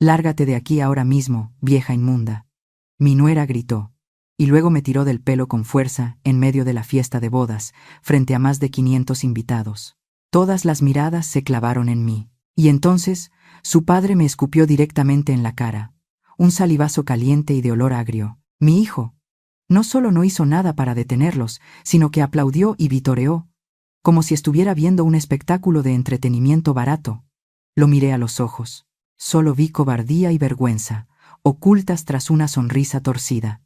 «Lárgate de aquí ahora mismo, vieja inmunda». Mi nuera gritó, y luego me tiró del pelo con fuerza en medio de la fiesta de bodas, frente a más de 500 invitados. Todas las miradas se clavaron en mí. Y entonces, su padre me escupió directamente en la cara. Un salivazo caliente y de olor agrio. Mi hijo no solo no hizo nada para detenerlos, sino que aplaudió y vitoreó, como si estuviera viendo un espectáculo de entretenimiento barato. Lo miré a los ojos. Solo vi cobardía y vergüenza, ocultas tras una sonrisa torcida.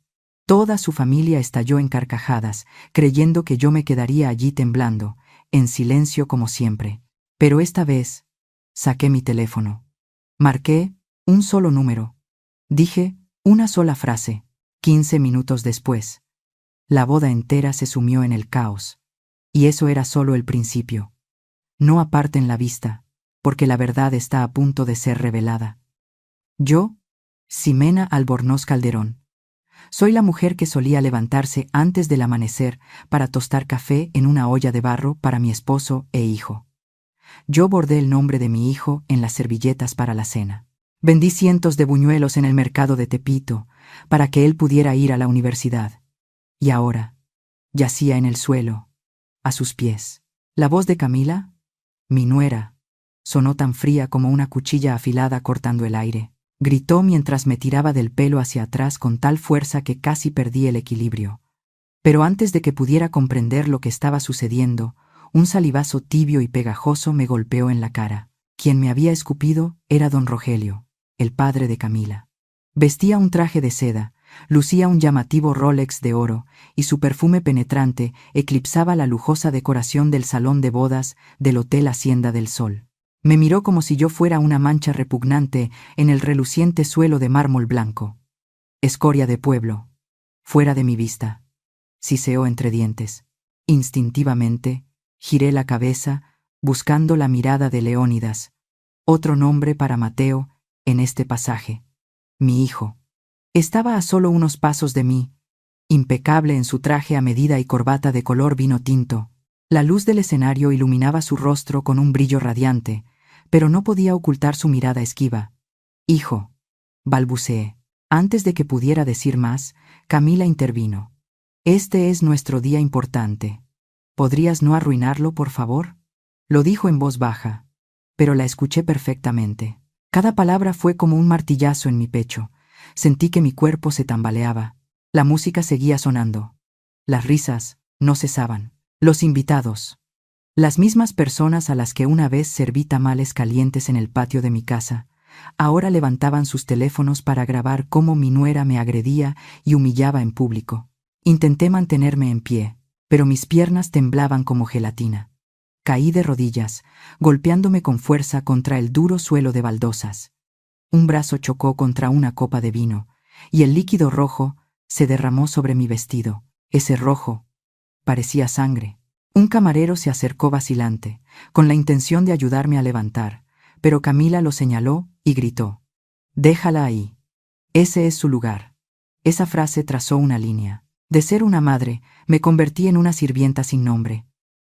Toda su familia estalló en carcajadas, creyendo que yo me quedaría allí temblando, en silencio como siempre. Pero esta vez, saqué mi teléfono. Marqué un solo número. Dije una sola frase. 15 minutos después, la boda entera se sumió en el caos. Y eso era solo el principio. No aparten la vista, porque la verdad está a punto de ser revelada. Yo, Ximena Albornoz Calderón, soy la mujer que solía levantarse antes del amanecer para tostar café en una olla de barro para mi esposo e hijo. Yo bordé el nombre de mi hijo en las servilletas para la cena. Vendí cientos de buñuelos en el mercado de Tepito para que él pudiera ir a la universidad. Y ahora, yacía en el suelo, a sus pies. La voz de Camila, mi nuera, sonó tan fría como una cuchilla afilada cortando el aire. Gritó mientras me tiraba del pelo hacia atrás con tal fuerza que casi perdí el equilibrio. Pero antes de que pudiera comprender lo que estaba sucediendo, un salivazo tibio y pegajoso me golpeó en la cara. Quien me había escupido era don Rogelio, el padre de Camila. Vestía un traje de seda, lucía un llamativo Rolex de oro, y su perfume penetrante eclipsaba la lujosa decoración del salón de bodas del Hotel Hacienda del Sol. Me miró como si yo fuera una mancha repugnante en el reluciente suelo de mármol blanco. «Escoria de pueblo, fuera de mi vista», siseó entre dientes. Instintivamente, giré la cabeza, buscando la mirada de Leónidas, otro nombre para Mateo en este pasaje. Mi hijo estaba a solo unos pasos de mí, impecable en su traje a medida y corbata de color vino tinto. La luz del escenario iluminaba su rostro con un brillo radiante, pero no podía ocultar su mirada esquiva. «Hijo», balbuceé. Antes de que pudiera decir más, Camila intervino. «Este es nuestro día importante. ¿Podrías no arruinarlo, por favor?». Lo dijo en voz baja, pero la escuché perfectamente. Cada palabra fue como un martillazo en mi pecho. Sentí que mi cuerpo se tambaleaba. La música seguía sonando. Las risas no cesaban. Los invitados, las mismas personas a las que una vez serví tamales calientes en el patio de mi casa, ahora levantaban sus teléfonos para grabar cómo mi nuera me agredía y humillaba en público. Intenté mantenerme en pie, pero mis piernas temblaban como gelatina. Caí de rodillas, golpeándome con fuerza contra el duro suelo de baldosas. Un brazo chocó contra una copa de vino, y el líquido rojo se derramó sobre mi vestido. Ese rojo parecía sangre. Un camarero se acercó vacilante, con la intención de ayudarme a levantar, pero Camila lo señaló y gritó: «Déjala ahí. Ese es su lugar». Esa frase trazó una línea. De ser una madre, me convertí en una sirvienta sin nombre.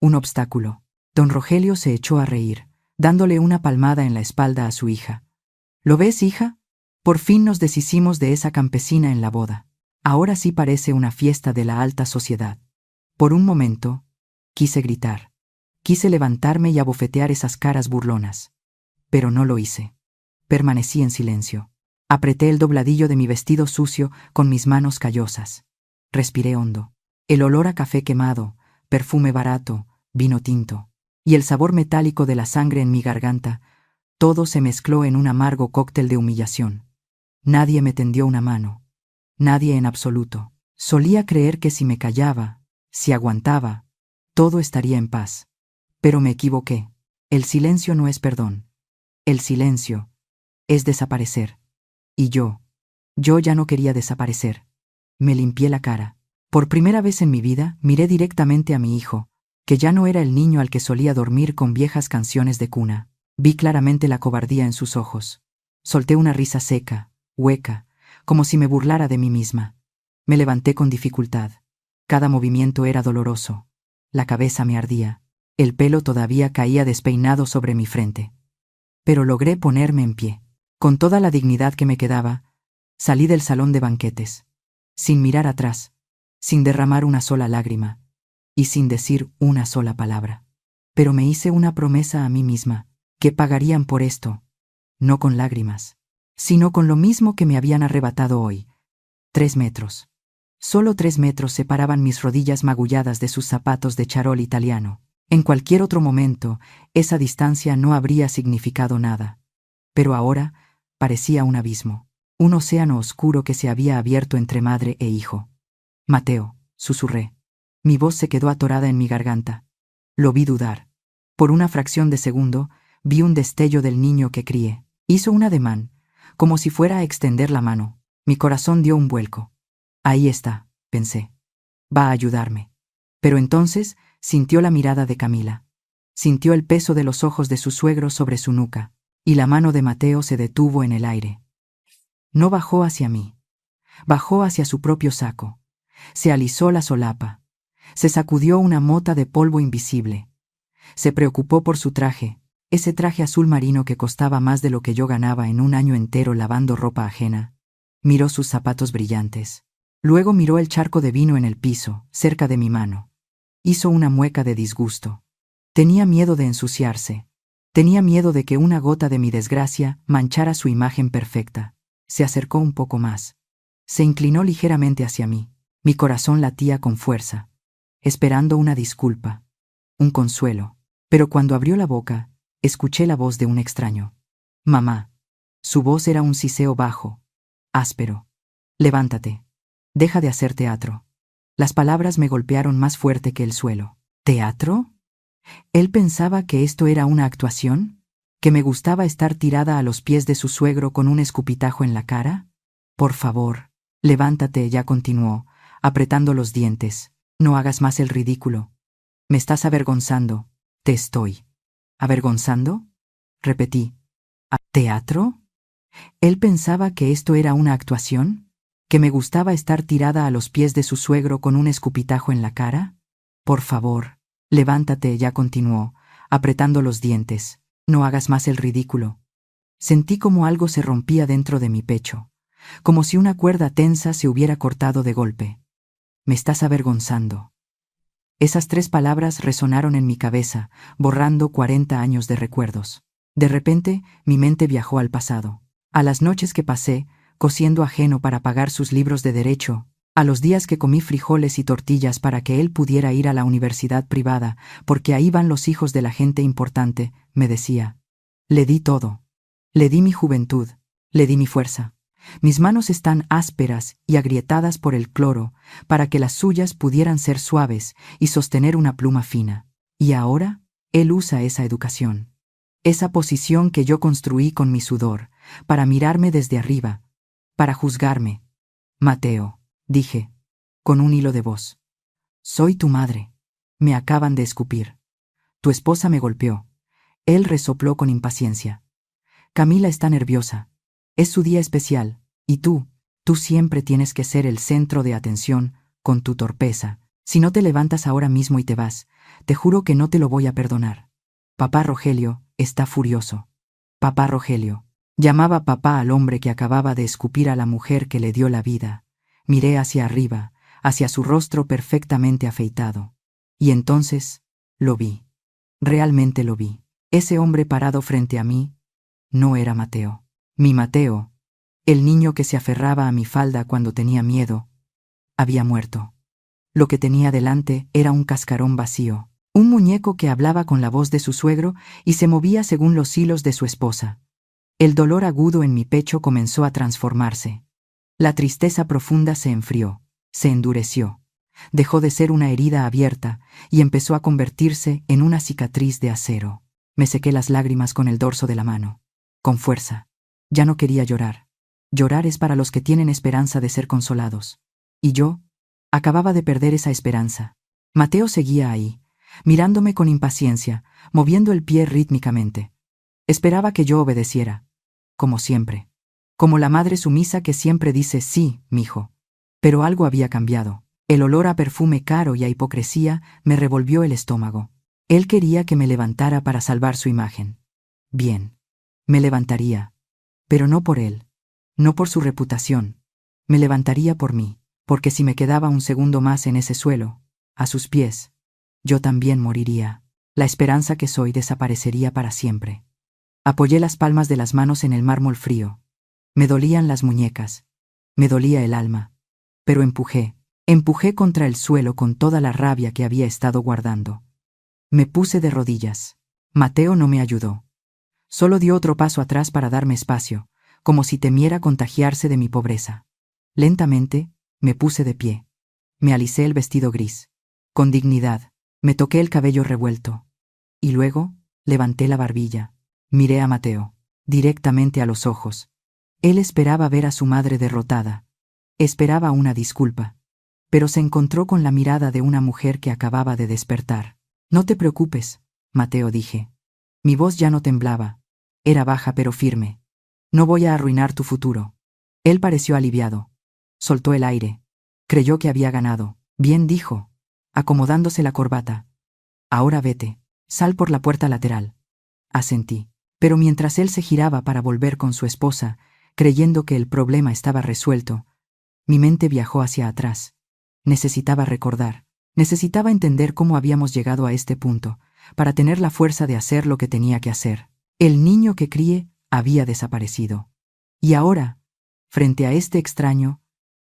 Un obstáculo. Don Rogelio se echó a reír, dándole una palmada en la espalda a su hija. «¿Lo ves, hija? Por fin nos deshicimos de esa campesina en la boda. Ahora sí parece una fiesta de la alta sociedad». Por un momento, quise gritar. Quise levantarme y abofetear esas caras burlonas. Pero no lo hice. Permanecí en silencio. Apreté el dobladillo de mi vestido sucio con mis manos callosas. Respiré hondo. El olor a café quemado, perfume barato, vino tinto, y el sabor metálico de la sangre en mi garganta, todo se mezcló en un amargo cóctel de humillación. Nadie me tendió una mano. Nadie en absoluto. Solía creer que si me callaba, si aguantaba, todo estaría en paz. Pero me equivoqué. El silencio no es perdón. El silencio es desaparecer. Y yo ya no quería desaparecer. Me limpié la cara. Por primera vez en mi vida, miré directamente a mi hijo, que ya no era el niño al que solía dormir con viejas canciones de cuna. Vi claramente la cobardía en sus ojos. Solté una risa seca, hueca, como si me burlara de mí misma. Me levanté con dificultad. Cada movimiento era doloroso. La cabeza me ardía. El pelo todavía caía despeinado sobre mi frente. Pero logré ponerme en pie. Con toda la dignidad que me quedaba, salí del salón de banquetes, sin mirar atrás, sin derramar una sola lágrima, y sin decir una sola palabra. Pero me hice una promesa a mí misma, que pagarían por esto, no con lágrimas, sino con lo mismo que me habían arrebatado hoy. 3 metros. Solo 3 metros separaban mis rodillas magulladas de sus zapatos de charol italiano. En cualquier otro momento, esa distancia no habría significado nada. Pero ahora parecía un abismo, un océano oscuro que se había abierto entre madre e hijo. Mateo, susurré. Mi voz se quedó atorada en mi garganta. Lo vi dudar. Por una fracción de segundo, vi un destello del niño que crié. Hizo un ademán, como si fuera a extender la mano. Mi corazón dio un vuelco. Ahí está, pensé. Va a ayudarme. Pero entonces sintió la mirada de Camila. Sintió el peso de los ojos de su suegro sobre su nuca, y la mano de Mateo se detuvo en el aire. No bajó hacia mí. Bajó hacia su propio saco. Se alisó la solapa. Se sacudió una mota de polvo invisible. Se preocupó por su traje, ese traje azul marino que costaba más de lo que yo ganaba en un año entero lavando ropa ajena. Miró sus zapatos brillantes. Luego miró el charco de vino en el piso, cerca de mi mano. Hizo una mueca de disgusto. Tenía miedo de ensuciarse. Tenía miedo de que una gota de mi desgracia manchara su imagen perfecta. Se acercó un poco más. Se inclinó ligeramente hacia mí. Mi corazón latía con fuerza, esperando una disculpa, un consuelo. Pero cuando abrió la boca, escuché la voz de un extraño. Mamá. Su voz era un siseo bajo, áspero. Levántate. Deja de hacer teatro. Las palabras me golpearon más fuerte que el suelo. ¿Teatro? ¿Él pensaba que esto era una actuación? ¿Que me gustaba estar tirada a los pies de su suegro con un escupitajo en la cara? Por favor, levántate, ya continuó, apretando los dientes. No hagas más el ridículo. Me estás avergonzando. Te estoy. ¿Avergonzando? Repetí. ¿Teatro? ¿Él pensaba que esto era una actuación? ¿Que me gustaba estar tirada a los pies de su suegro con un escupitajo en la cara? Por favor, levántate, ya continuó, apretando los dientes. No hagas más el ridículo. Sentí como algo se rompía dentro de mi pecho, como si una cuerda tensa se hubiera cortado de golpe. Me estás avergonzando. Esas 3 palabras resonaron en mi cabeza, borrando 40 años de recuerdos. De repente, mi mente viajó al pasado, a las noches que pasé, cosiendo ajeno para pagar sus libros de derecho, a los días que comí frijoles y tortillas para que él pudiera ir a la universidad privada, porque ahí van los hijos de la gente importante, me decía. Le di todo. Le di mi juventud, le di mi fuerza. Mis manos están ásperas y agrietadas por el cloro, para que las suyas pudieran ser suaves y sostener una pluma fina. Y ahora, él usa esa educación, esa posición que yo construí con mi sudor, para mirarme desde arriba, para juzgarme. Mateo, dije, con un hilo de voz. Soy tu madre. Me acaban de escupir. Tu esposa me golpeó. Él resopló con impaciencia. Camila está nerviosa. Es su día especial, y tú siempre tienes que ser el centro de atención, con tu torpeza. Si no te levantas ahora mismo y te vas, te juro que no te lo voy a perdonar. Papá Rogelio está furioso. Papá Rogelio. Llamaba papá al hombre que acababa de escupir a la mujer que le dio la vida. Miré hacia arriba, hacia su rostro perfectamente afeitado. Y entonces, lo vi. Realmente lo vi. Ese hombre parado frente a mí no era Mateo. Mi Mateo, el niño que se aferraba a mi falda cuando tenía miedo, había muerto. Lo que tenía delante era un cascarón vacío, un muñeco que hablaba con la voz de su suegro y se movía según los hilos de su esposa. El dolor agudo en mi pecho comenzó a transformarse. La tristeza profunda se enfrió, se endureció. Dejó de ser una herida abierta y empezó a convertirse en una cicatriz de acero. Me sequé las lágrimas con el dorso de la mano, con fuerza. Ya no quería llorar. Llorar es para los que tienen esperanza de ser consolados. Y yo acababa de perder esa esperanza. Mateo seguía ahí, mirándome con impaciencia, moviendo el pie rítmicamente. Esperaba que yo obedeciera, como siempre, como la madre sumisa que siempre dice sí, mijo. Pero algo había cambiado. El olor a perfume caro y a hipocresía me revolvió el estómago. Él quería que me levantara para salvar su imagen. Bien, me levantaría. Pero no por él, no por su reputación. Me levantaría por mí, porque si me quedaba un segundo más en ese suelo, a sus pies, yo también moriría. La esperanza que soy desaparecería para siempre. Apoyé las palmas de las manos en el mármol frío. Me dolían las muñecas. Me dolía el alma. Pero empujé contra el suelo con toda la rabia que había estado guardando. Me puse de rodillas. Mateo no me ayudó. Solo dio otro paso atrás para darme espacio, como si temiera contagiarse de mi pobreza. Lentamente, me puse de pie. Me alicé el vestido gris. Con dignidad, me toqué el cabello revuelto. Y luego, levanté la barbilla. Miré a Mateo, directamente a los ojos. Él esperaba ver a su madre derrotada. Esperaba una disculpa. Pero se encontró con la mirada de una mujer que acababa de despertar. No te preocupes, Mateo, dije. Mi voz ya no temblaba. Era baja pero firme. No voy a arruinar tu futuro. Él pareció aliviado. Soltó el aire. Creyó que había ganado. Bien, dijo, acomodándose la corbata. Ahora vete. Sal por la puerta lateral. Asentí. Pero mientras él se giraba para volver con su esposa, creyendo que el problema estaba resuelto, mi mente viajó hacia atrás. Necesitaba recordar. Necesitaba entender cómo habíamos llegado a este punto, para tener la fuerza de hacer lo que tenía que hacer. El niño que crié había desaparecido. Y ahora, frente a este extraño,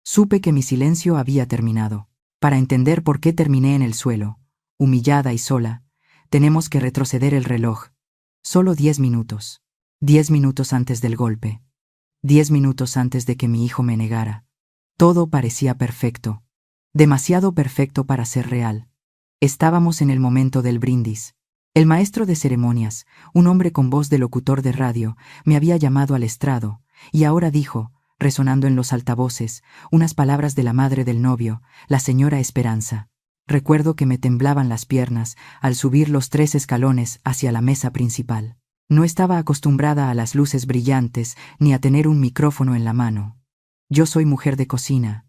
supe que mi silencio había terminado. Para entender por qué terminé en el suelo, humillada y sola, tenemos que retroceder el reloj. Solo 10 minutos. 10 minutos antes del golpe. 10 minutos antes de que mi hijo me negara. Todo parecía perfecto. Demasiado perfecto para ser real. Estábamos en el momento del brindis. El maestro de ceremonias, un hombre con voz de locutor de radio, me había llamado al estrado, y ahora dijo, resonando en los altavoces, unas palabras de la madre del novio, la señora Esperanza. Recuerdo que me temblaban las piernas al subir los 3 escalones hacia la mesa principal. No estaba acostumbrada a las luces brillantes ni a tener un micrófono en la mano. Yo soy mujer de cocina,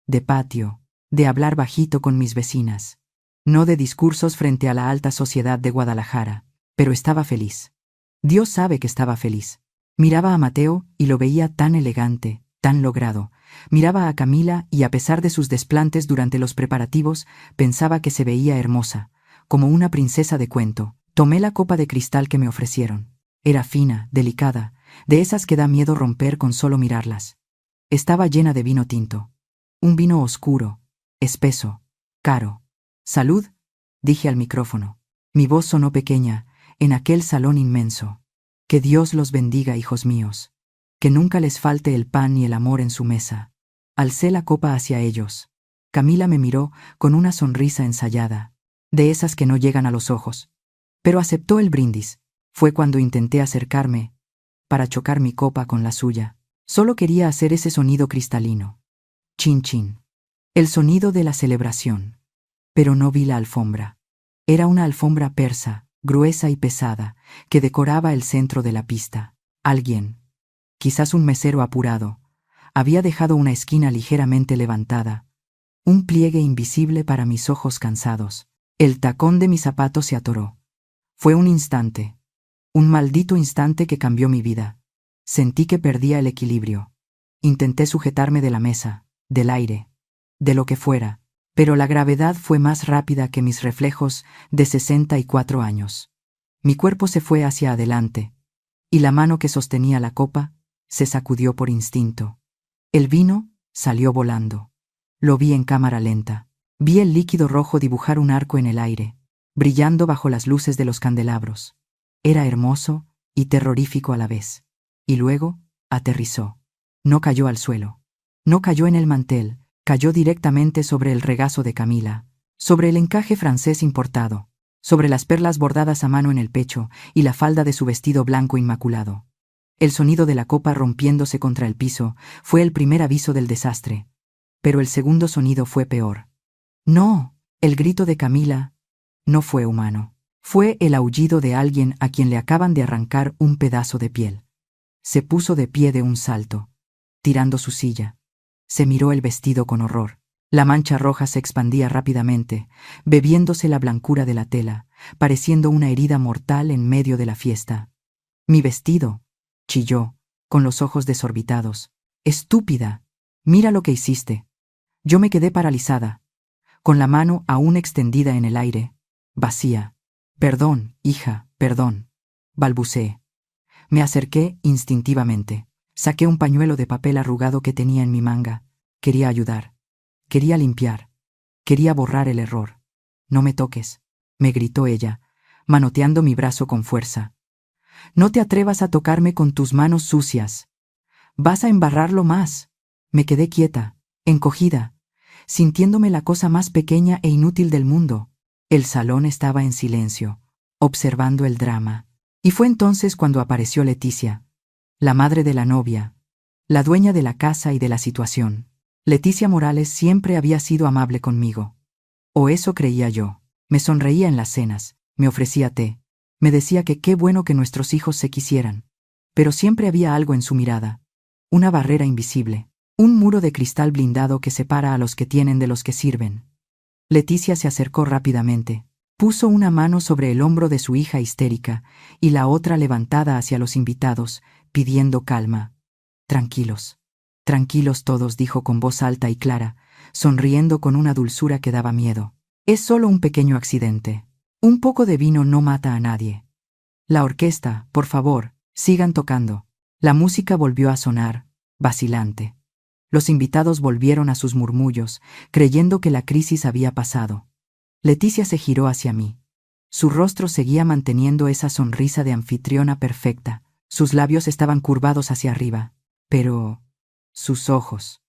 de patio, de hablar bajito con mis vecinas. No de discursos frente a la alta sociedad de Guadalajara, pero estaba feliz. Dios sabe que estaba feliz. Miraba a Mateo y lo veía tan elegante, tan logrado. Miraba a Camila y a pesar de sus desplantes durante los preparativos, pensaba que se veía hermosa, como una princesa de cuento. Tomé la copa de cristal que me ofrecieron. Era fina, delicada, de esas que da miedo romper con solo mirarlas. Estaba llena de vino tinto. Un vino oscuro, espeso, caro. «Salud», dije al micrófono. Mi voz sonó pequeña, en aquel salón inmenso. Que Dios los bendiga, hijos míos. Que nunca les falte el pan y el amor en su mesa. Alcé la copa hacia ellos. Camila me miró con una sonrisa ensayada, de esas que no llegan a los ojos. Pero aceptó el brindis. Fue cuando intenté acercarme, para chocar mi copa con la suya. Solo quería hacer ese sonido cristalino. Chin chin. El sonido de la celebración. Pero no vi la alfombra. Era una alfombra persa, gruesa y pesada, que decoraba el centro de la pista. Alguien, quizás un mesero apurado, había dejado una esquina ligeramente levantada, un pliegue invisible para mis ojos cansados. El tacón de mi zapato se atoró. Fue un instante, un maldito instante que cambió mi vida. Sentí que perdía el equilibrio. Intenté sujetarme de la mesa, del aire, de lo que fuera, pero la gravedad fue más rápida que mis reflejos de 64 años. Mi cuerpo se fue hacia adelante, y la mano que sostenía la copa se sacudió por instinto. El vino salió volando. Lo vi en cámara lenta. Vi el líquido rojo dibujar un arco en el aire, brillando bajo las luces de los candelabros. Era hermoso y terrorífico a la vez. Y luego, aterrizó. No cayó al suelo. No cayó en el mantel. Cayó directamente sobre el regazo de Camila, sobre el encaje francés importado, sobre las perlas bordadas a mano en el pecho y la falda de su vestido blanco inmaculado. El sonido de la copa rompiéndose contra el piso fue el primer aviso del desastre, pero el segundo sonido fue peor. No, el grito de Camila no fue humano. Fue el aullido de alguien a quien le acaban de arrancar un pedazo de piel. Se puso de pie de un salto, tirando su silla. Se miró el vestido con horror. La mancha roja se expandía rápidamente, bebiéndose la blancura de la tela, pareciendo una herida mortal en medio de la fiesta. «Mi vestido», chilló, con los ojos desorbitados. «Estúpida, mira lo que hiciste». Yo me quedé paralizada, con la mano aún extendida en el aire, vacía. «Perdón, hija, perdón», balbuceé. Me acerqué instintivamente. Saqué un pañuelo de papel arrugado que tenía en mi manga. Quería ayudar. Quería limpiar. Quería borrar el error. «No me toques», me gritó ella, manoteando mi brazo con fuerza. «No te atrevas a tocarme con tus manos sucias. Vas a embarrarlo más». Me quedé quieta, encogida, sintiéndome la cosa más pequeña e inútil del mundo. El salón estaba en silencio, observando el drama. Y fue entonces cuando apareció Leticia, la madre de la novia, la dueña de la casa y de la situación. Leticia Morales siempre había sido amable conmigo. O eso creía yo. Me sonreía en las cenas, me ofrecía té, me decía que qué bueno que nuestros hijos se quisieran. Pero siempre había algo en su mirada, una barrera invisible, un muro de cristal blindado que separa a los que tienen de los que sirven. Leticia se acercó rápidamente, puso una mano sobre el hombro de su hija histérica y la otra levantada hacia los invitados, pidiendo calma. «Tranquilos, tranquilos todos», dijo con voz alta y clara, sonriendo con una dulzura que daba miedo. «Es solo un pequeño accidente. Un poco de vino no mata a nadie. La orquesta, por favor, sigan tocando». La música volvió a sonar, vacilante. Los invitados volvieron a sus murmullos, creyendo que la crisis había pasado. Leticia se giró hacia mí. Su rostro seguía manteniendo esa sonrisa de anfitriona perfecta. Sus labios estaban curvados hacia arriba. Pero sus ojos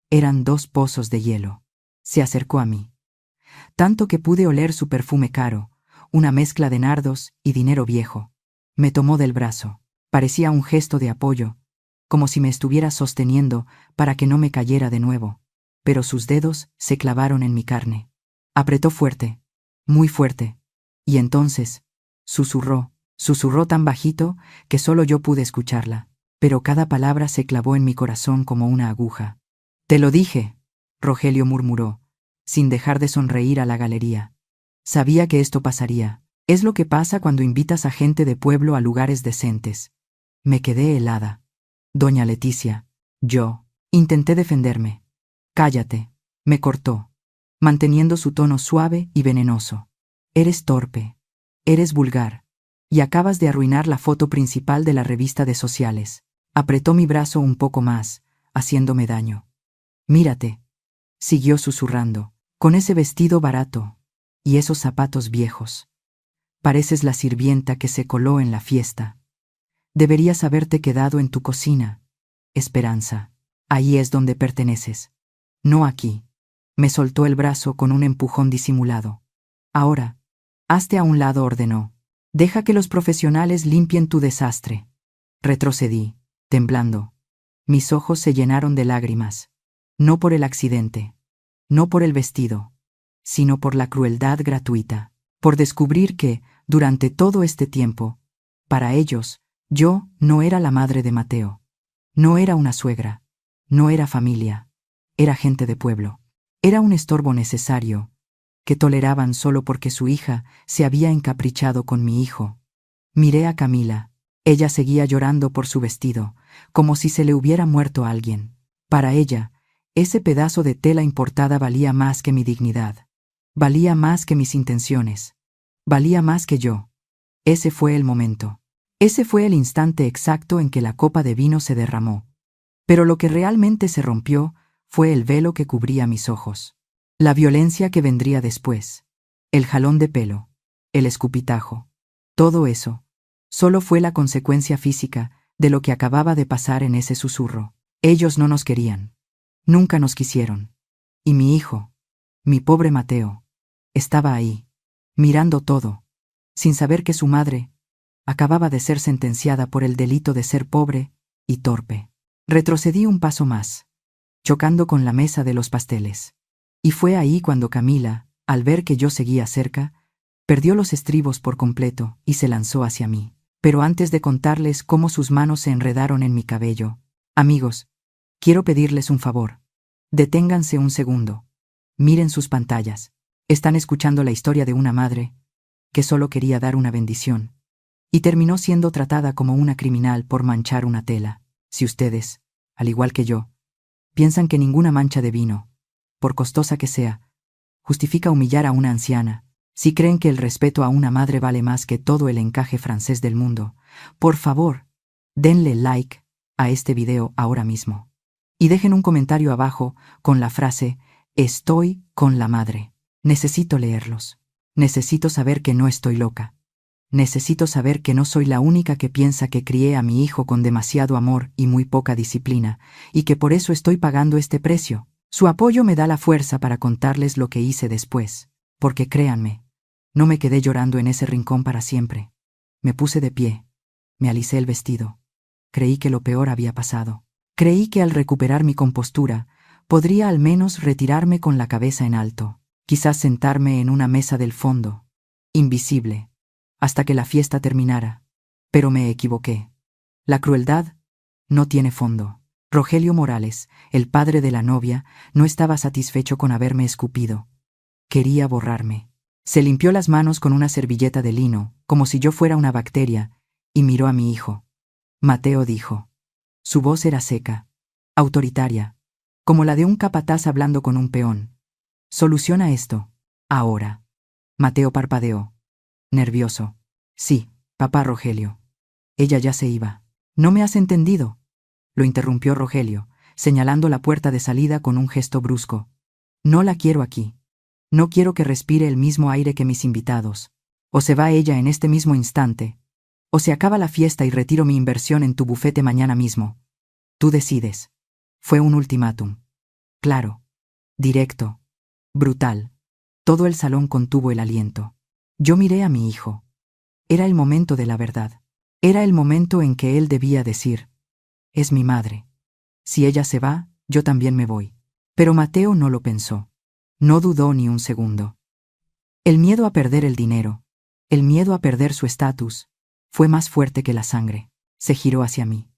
eran dos pozos de hielo. Se acercó a mí, tanto que pude oler su perfume caro, una mezcla de nardos y dinero viejo. Me tomó del brazo. Parecía un gesto de apoyo, como si me estuviera sosteniendo para que no me cayera de nuevo. Pero sus dedos se clavaron en mi carne. Apretó fuerte, muy fuerte, y entonces susurró tan bajito que solo yo pude escucharla, pero cada palabra se clavó en mi corazón como una aguja. «Te lo dije», Rogelio murmuró, sin dejar de sonreír a la galería. «Sabía que esto pasaría. Es lo que pasa cuando invitas a gente de pueblo a lugares decentes». Me quedé helada. «Doña Leticia». Yo intenté defenderme. «Cállate», me cortó, manteniendo su tono suave y venenoso. «Eres torpe, eres vulgar, y acabas de arruinar la foto principal de la revista de sociales». Apretó mi brazo un poco más, haciéndome daño. «Mírate», siguió susurrando, «con ese vestido barato y esos zapatos viejos. Pareces la sirvienta que se coló en la fiesta. Deberías haberte quedado en tu cocina, Esperanza. Ahí es donde perteneces. No aquí». Me soltó el brazo con un empujón disimulado. «Ahora, hazte a un lado», ordenó. «Deja que los profesionales limpien tu desastre». Retrocedí, temblando. Mis ojos se llenaron de lágrimas. No por el accidente, no por el vestido, sino por la crueldad gratuita, por descubrir que, durante todo este tiempo, para ellos, yo no era la madre de Mateo. No era una suegra, no era familia, era gente de pueblo. Era un estorbo necesario, que toleraban solo porque su hija se había encaprichado con mi hijo. Miré a Camila. Ella seguía llorando por su vestido, como si se le hubiera muerto alguien. Para ella, ese pedazo de tela importada valía más que mi dignidad. Valía más que mis intenciones. Valía más que yo. Ese fue el momento. Ese fue el instante exacto en que la copa de vino se derramó. Pero lo que realmente se rompió fue el velo que cubría mis ojos. La violencia que vendría después. El jalón de pelo. El escupitajo. Todo eso solo fue la consecuencia física de lo que acababa de pasar en ese susurro. Ellos no nos querían. Nunca nos quisieron. Y mi hijo, mi pobre Mateo, estaba ahí, mirando todo, sin saber que su madre acababa de ser sentenciada por el delito de ser pobre y torpe. Retrocedí un paso más, chocando con la mesa de los pasteles. Y fue ahí cuando Camila, al ver que yo seguía cerca, perdió los estribos por completo y se lanzó hacia mí. Pero antes de contarles cómo sus manos se enredaron en mi cabello, «Amigos, quiero pedirles un favor. Deténganse un segundo. Miren sus pantallas. Están escuchando la historia de una madre que solo quería dar una bendición. y terminó siendo tratada como una criminal por manchar una tela. Si ustedes, al igual que yo, piensan que ninguna mancha de vino, por costosa que sea, justifica humillar a una anciana, si creen que el respeto a una madre vale más que todo el encaje francés del mundo, por favor, denle like a este video ahora mismo. Y dejen un comentario abajo con la frase «Estoy con la madre». Necesito leerlos. Necesito saber que no estoy loca. Necesito saber que no soy la única que piensa que crié a mi hijo con demasiado amor y muy poca disciplina, y que por eso estoy pagando este precio. Su apoyo me da la fuerza para contarles lo que hice después, porque créanme, no me quedé llorando en ese rincón para siempre. Me puse de pie, me alisé el vestido. Creí que lo peor había pasado. Creí que al recuperar mi compostura, podría al menos retirarme con la cabeza en alto, quizás sentarme en una mesa del fondo, invisible, hasta que la fiesta terminara. Pero me equivoqué. La crueldad no tiene fondo. Rogelio Morales, el padre de la novia, no estaba satisfecho con haberme escupido. Quería borrarme. Se limpió las manos con una servilleta de lino, como si yo fuera una bacteria, y miró a mi hijo. Mateo dijo. Su voz era seca, autoritaria, como la de un capataz hablando con un peón. Soluciona esto, ahora. Mateo parpadeó. Nervioso. Sí, papá Rogelio. Ella ya se iba. ¿No me has entendido? Lo interrumpió Rogelio, señalando la puerta de salida con un gesto brusco. No la quiero aquí. No quiero que respire el mismo aire que mis invitados. O se va ella en este mismo instante, o se acaba la fiesta y retiro mi inversión en tu bufete mañana mismo. Tú decides. Fue un ultimátum. Claro. Directo. Brutal. Todo el salón contuvo el aliento. Yo miré a mi hijo. Era el momento de la verdad. Era el momento en que él debía decir: es mi madre. Si ella se va, yo también me voy. Pero Mateo no lo pensó. No dudó ni un segundo. El miedo a perder el dinero, el miedo a perder su estatus, fue más fuerte que la sangre. Se giró hacia mí.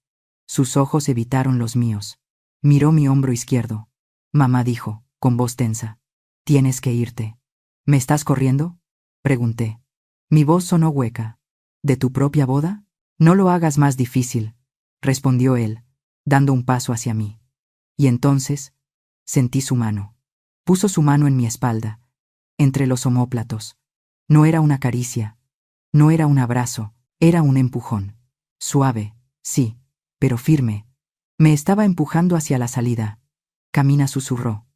Sus ojos evitaron los míos. Miró mi hombro izquierdo. Mamá dijo, con voz tensa: tienes que irte. ¿Me estás corriendo? Pregunté. Mi voz sonó hueca. ¿De tu propia boda? No lo hagas más difícil, respondió él, dando un paso hacia mí. Y entonces, sentí su mano. Puso su mano en mi espalda, entre los omóplatos. No era una caricia, no era un abrazo, era un empujón. Suave, sí, pero firme. Me estaba empujando hacia la salida. Camina, susurró.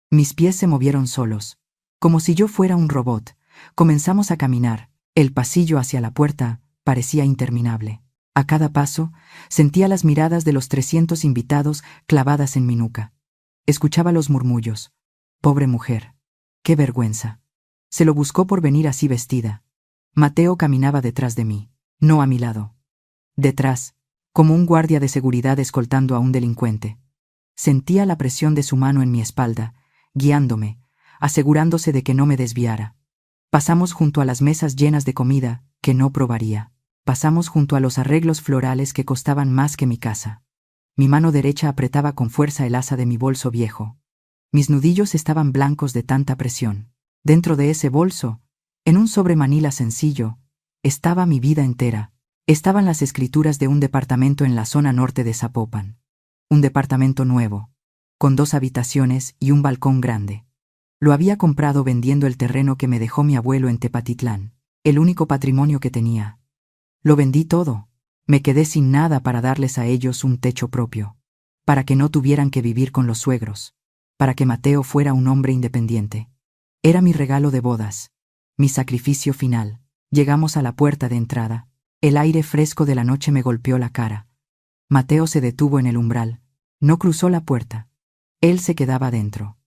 Mis pies se movieron solos, como si yo fuera un robot. Comenzamos a caminar. El pasillo hacia la puerta parecía interminable. A cada paso, sentía las miradas de los 300 invitados clavadas en mi nuca. Escuchaba los murmullos. Pobre mujer. ¡Qué vergüenza! Se lo buscó por venir así vestida. Mateo caminaba detrás de mí, no a mi lado. Detrás, como un guardia de seguridad escoltando a un delincuente. Sentía la presión de su mano en mi espalda, guiándome, asegurándose de que no me desviara. Pasamos junto a las mesas llenas de comida que no probaría. Pasamos junto a los arreglos florales que costaban más que mi casa. Mi mano derecha apretaba con fuerza el asa de mi bolso viejo. Mis nudillos estaban blancos de tanta presión. Dentro de ese bolso, en un sobremanila sencillo, estaba mi vida entera. Estaban las escrituras de un departamento en la zona norte de Zapopan. Un departamento nuevo, con 2 habitaciones y un balcón grande. Lo había comprado vendiendo el terreno que me dejó mi abuelo en Tepatitlán, el único patrimonio que tenía. Lo vendí todo. Me quedé sin nada para darles a ellos un techo propio, para que no tuvieran que vivir con los suegros, para que Mateo fuera un hombre independiente. Era mi regalo de bodas, mi sacrificio final. Llegamos a la puerta de entrada. El aire fresco de la noche me golpeó la cara. Mateo se detuvo en el umbral. No cruzó la puerta. Él se quedaba dentro,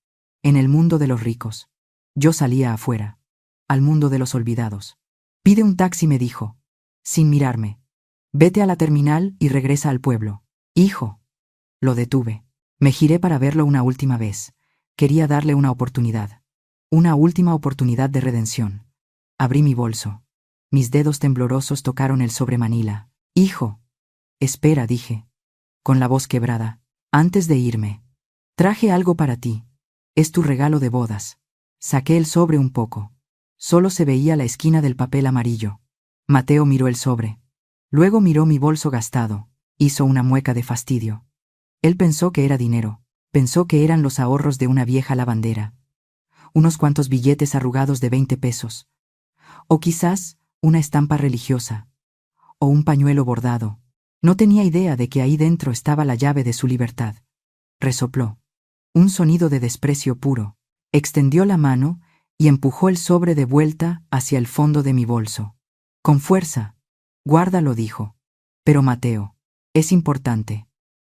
en el mundo de los ricos. Yo salía afuera, al mundo de los olvidados. Pide un taxi, me dijo, sin mirarme. Vete a la terminal y regresa al pueblo. Hijo. Lo detuve. Me giré para verlo una última vez. Quería darle una oportunidad. Una última oportunidad de redención. Abrí mi bolso. Mis dedos temblorosos tocaron el sobremanila. Hijo. Espera, dije, con la voz quebrada. Antes de irme. Traje algo para ti. Es tu regalo de bodas. Saqué el sobre un poco. Solo se veía la esquina del papel amarillo. Mateo miró el sobre. Luego miró mi bolso gastado, hizo una mueca de fastidio. Él pensó que era dinero, pensó que eran los ahorros de una vieja lavandera. Unos cuantos billetes arrugados de 20 pesos. O quizás una estampa religiosa. O un pañuelo bordado. No tenía idea de que ahí dentro estaba la llave de su libertad. Resopló. Un sonido de desprecio puro. Extendió la mano y empujó el sobre de vuelta hacia el fondo de mi bolso. Con fuerza. Guárdalo, dijo. Pero Mateo, es importante.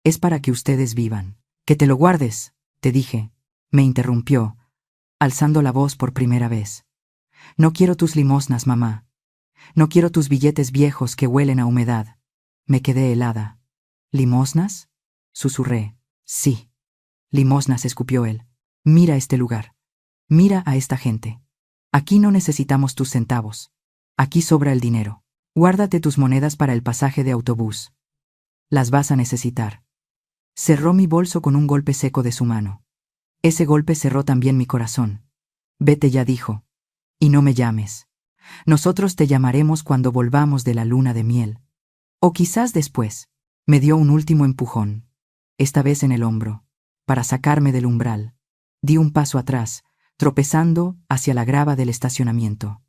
Es para que ustedes vivan. Que te lo guardes, te dije. Me interrumpió, alzando la voz por primera vez. No quiero tus limosnas, mamá. No quiero tus billetes viejos que huelen a humedad. Me quedé helada. ¿Limosnas? Susurré. Sí. Limosnas, escupió él. Mira este lugar. Mira a esta gente. Aquí no necesitamos tus centavos. Aquí sobra el dinero. Guárdate tus monedas para el pasaje de autobús. Las vas a necesitar. Cerró mi bolso con un golpe seco de su mano. Ese golpe cerró también mi corazón. Vete ya, dijo. Y no me llames. Nosotros te llamaremos cuando volvamos de la luna de miel. O quizás después. Me dio un último empujón. Esta vez en el hombro. Para sacarme del umbral. Di un paso atrás, tropezando hacia la grava del estacionamiento.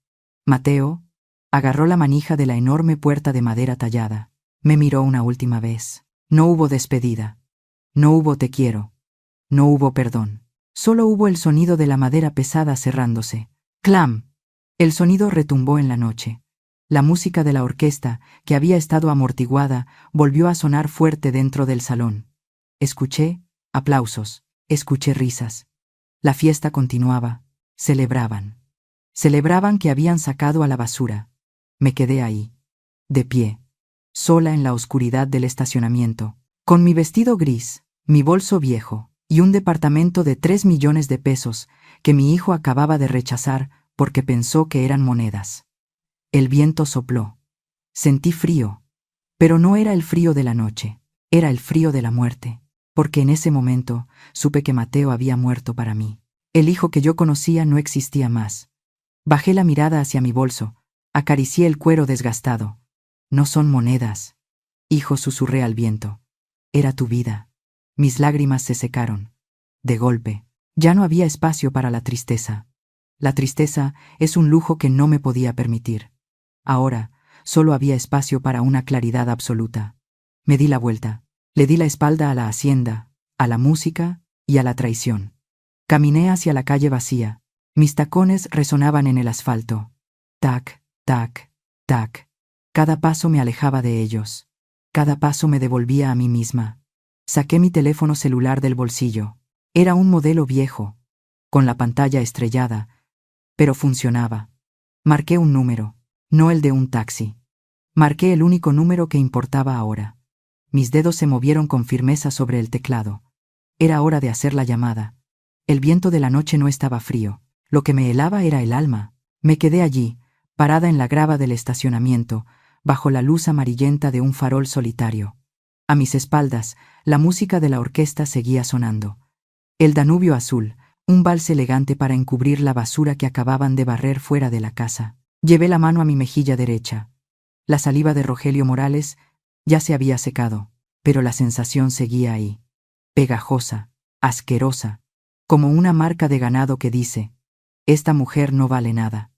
Mateo agarró la manija de la enorme puerta de madera tallada. Me miró una última vez. No hubo despedida. No hubo te quiero. No hubo perdón. Solo hubo el sonido de la madera pesada cerrándose. ¡Clam! El sonido retumbó en la noche. La música de la orquesta, que había estado amortiguada, volvió a sonar fuerte dentro del salón. Escuché aplausos, escuché risas. La fiesta continuaba. Celebraban. Celebraban que habían sacado a la basura. Me quedé ahí, de pie, sola en la oscuridad del estacionamiento, con mi vestido gris, mi bolso viejo y un departamento de 3 millones de pesos que mi hijo acababa de rechazar porque pensó que eran monedas. El viento sopló. Sentí frío, pero no era el frío de la noche, era el frío de la muerte, porque en ese momento supe que Mateo había muerto para mí. El hijo que yo conocía no existía más. Bajé la mirada hacia mi bolso, acaricié el cuero desgastado. No son monedas. Hijo, susurré al viento. Era tu vida. Mis lágrimas se secaron. De golpe, ya no había espacio para la tristeza. La tristeza es un lujo que no me podía permitir. Ahora, solo había espacio para una claridad absoluta. Me di la vuelta. Le di la espalda a la hacienda, a la música y a la traición. Caminé hacia la calle vacía. Mis tacones resonaban en el asfalto. Tac, tac, tac. Cada paso me alejaba de ellos. Cada paso me devolvía a mí misma. Saqué mi teléfono celular del bolsillo. Era un modelo viejo, con la pantalla estrellada, pero funcionaba. Marqué un número, no el de un taxi. Marqué el único número que importaba ahora. Mis dedos se movieron con firmeza sobre el teclado. Era hora de hacer la llamada. El viento de la noche no estaba frío. Lo que me helaba era el alma. Me quedé allí, parada en la grava del estacionamiento, bajo la luz amarillenta de un farol solitario. A mis espaldas, la música de la orquesta seguía sonando. El Danubio azul, un vals elegante para encubrir la basura que acababan de barrer fuera de la casa. Llevé la mano a mi mejilla derecha. La saliva de Rogelio Morales ya se había secado, pero la sensación seguía ahí. Pegajosa, asquerosa, como una marca de ganado que dice: esta mujer no vale nada.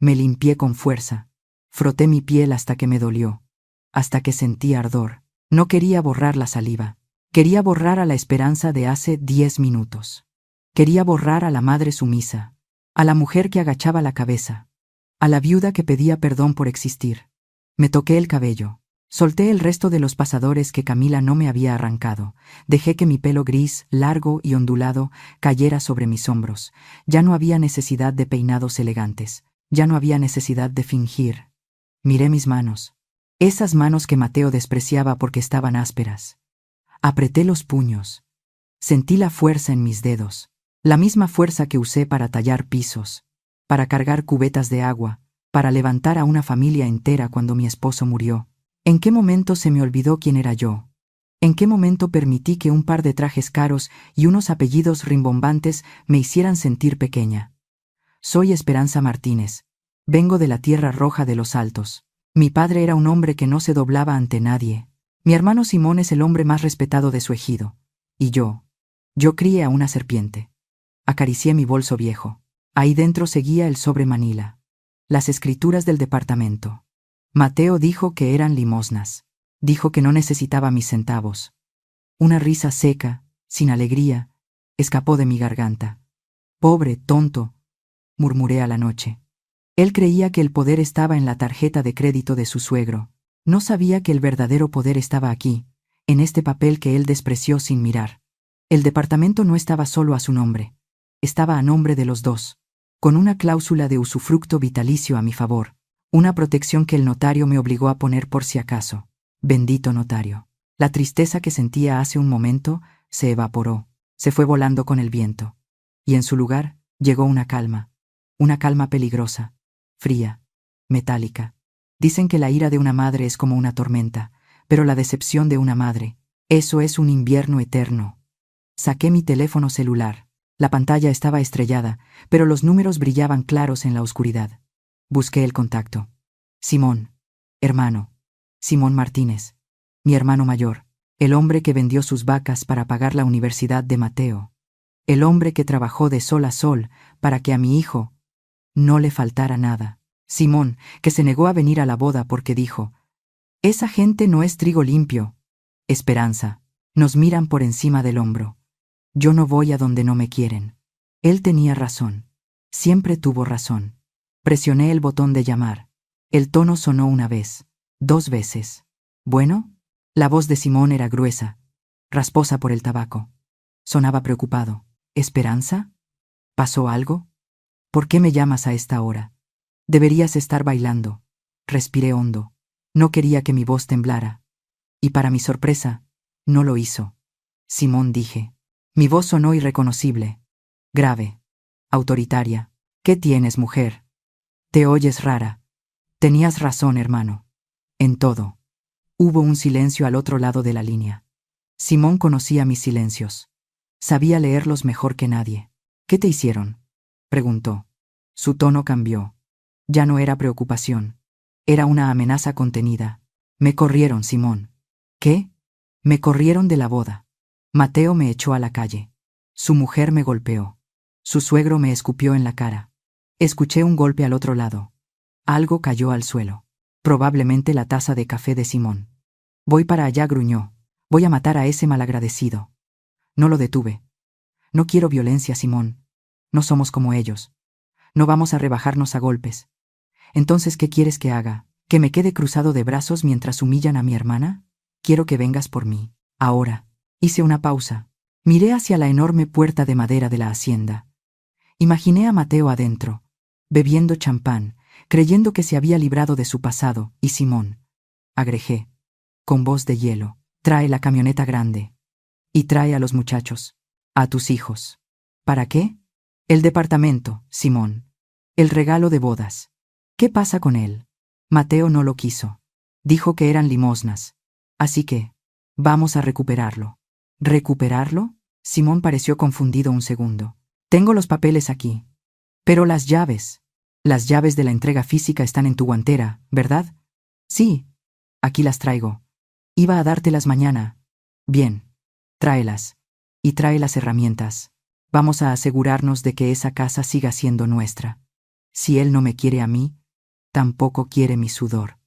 Me limpié con fuerza. Froté mi piel hasta que me dolió, hasta que sentí ardor. No quería borrar la saliva. Quería borrar a la esperanza de hace 10 minutos. Quería borrar a la madre sumisa, a la mujer que agachaba la cabeza, a la viuda que pedía perdón por existir. Me toqué el cabello. Solté el resto de los pasadores que Camila no me había arrancado. Dejé que mi pelo gris, largo y ondulado, cayera sobre mis hombros. Ya no había necesidad de peinados elegantes. Ya no había necesidad de fingir. Miré mis manos. Esas manos que Mateo despreciaba porque estaban ásperas. Apreté los puños. Sentí la fuerza en mis dedos. La misma fuerza que usé para tallar pisos, para cargar cubetas de agua, para levantar a una familia entera cuando mi esposo murió. ¿En qué momento se me olvidó quién era yo? ¿En qué momento permití que un par de trajes caros y unos apellidos rimbombantes me hicieran sentir pequeña? Soy Esperanza Martínez. Vengo de la Tierra Roja de los Altos. Mi padre era un hombre que no se doblaba ante nadie. Mi hermano Simón es el hombre más respetado de su ejido. Y yo crié a una serpiente. Acaricié mi bolso viejo. Ahí dentro seguía el sobre Manila. Las escrituras del departamento. Mateo dijo que eran limosnas. Dijo que no necesitaba mis centavos. Una risa seca, sin alegría, escapó de mi garganta. Pobre, tonto, murmuré a la noche. Él creía que el poder estaba en la tarjeta de crédito de su suegro. No sabía que el verdadero poder estaba aquí, en este papel que él despreció sin mirar. El departamento no estaba solo a su nombre. Estaba a nombre de los dos, con una cláusula de usufructo vitalicio a mi favor, una protección que el notario me obligó a poner por si acaso. Bendito notario. La tristeza que sentía hace un momento se evaporó, se fue volando con el viento. Y en su lugar llegó una calma peligrosa, fría, metálica. Dicen que la ira de una madre es como una tormenta, pero la decepción de una madre, eso es un invierno eterno. Saqué mi teléfono celular. La pantalla estaba estrellada, pero los números brillaban claros en la oscuridad. Busqué el contacto. Simón. Hermano. Simón Martínez. Mi hermano mayor. El hombre que vendió sus vacas para pagar la universidad de Mateo. El hombre que trabajó de sol a sol para que a mi hijo no le faltara nada. Simón, que se negó a venir a la boda porque dijo: esa gente no es trigo limpio. Esperanza. Nos miran por encima del hombro. Yo no voy a donde no me quieren. Él tenía razón. Siempre tuvo razón. Presioné el botón de llamar. El tono sonó una vez, 2 veces. ¿Bueno? La voz de Simón era gruesa, rasposa por el tabaco. Sonaba preocupado. ¿Esperanza? ¿Pasó algo? ¿Por qué me llamas a esta hora? Deberías estar bailando. Respiré hondo. No quería que mi voz temblara. Y para mi sorpresa, no lo hizo. Simón, dije. Mi voz sonó irreconocible. Grave. Autoritaria. ¿Qué tienes, mujer? Te oyes rara. Tenías razón, hermano. En todo. Hubo un silencio al otro lado de la línea. Simón conocía mis silencios. Sabía leerlos mejor que nadie. ¿Qué te hicieron?, preguntó. Su tono cambió. Ya no era preocupación. Era una amenaza contenida. Me corrieron, Simón. ¿Qué? Me corrieron de la boda. Mateo me echó a la calle. Su mujer me golpeó. Su suegro me escupió en la cara. Escuché un golpe al otro lado. Algo cayó al suelo. Probablemente la taza de café de Simón. Voy para allá, gruñó. Voy a matar a ese malagradecido. No lo detuve. No quiero violencia, Simón. No somos como ellos. No vamos a rebajarnos a golpes. Entonces, ¿qué quieres que haga? ¿Que me quede cruzado de brazos mientras humillan a mi hermana? Quiero que vengas por mí. Ahora. Hice una pausa. Miré hacia la enorme puerta de madera de la hacienda. Imaginé a Mateo adentro, bebiendo champán, creyendo que se había librado de su pasado, y Simón. Agregé, con voz de hielo, trae la camioneta grande. Y trae a los muchachos. A tus hijos. ¿Para qué? El departamento, Simón. El regalo de bodas. ¿Qué pasa con él? Mateo no lo quiso. Dijo que eran limosnas. Así que, vamos a recuperarlo. ¿Recuperarlo? Simón pareció confundido un segundo. Tengo los papeles aquí. Pero las llaves. Las llaves de la entrega física están en tu guantera, ¿verdad? Sí. Aquí las traigo. Iba a dártelas mañana. Bien. Tráelas. Y trae las herramientas. Vamos a asegurarnos de que esa casa siga siendo nuestra. Si él no me quiere a mí, tampoco quiere mi sudor.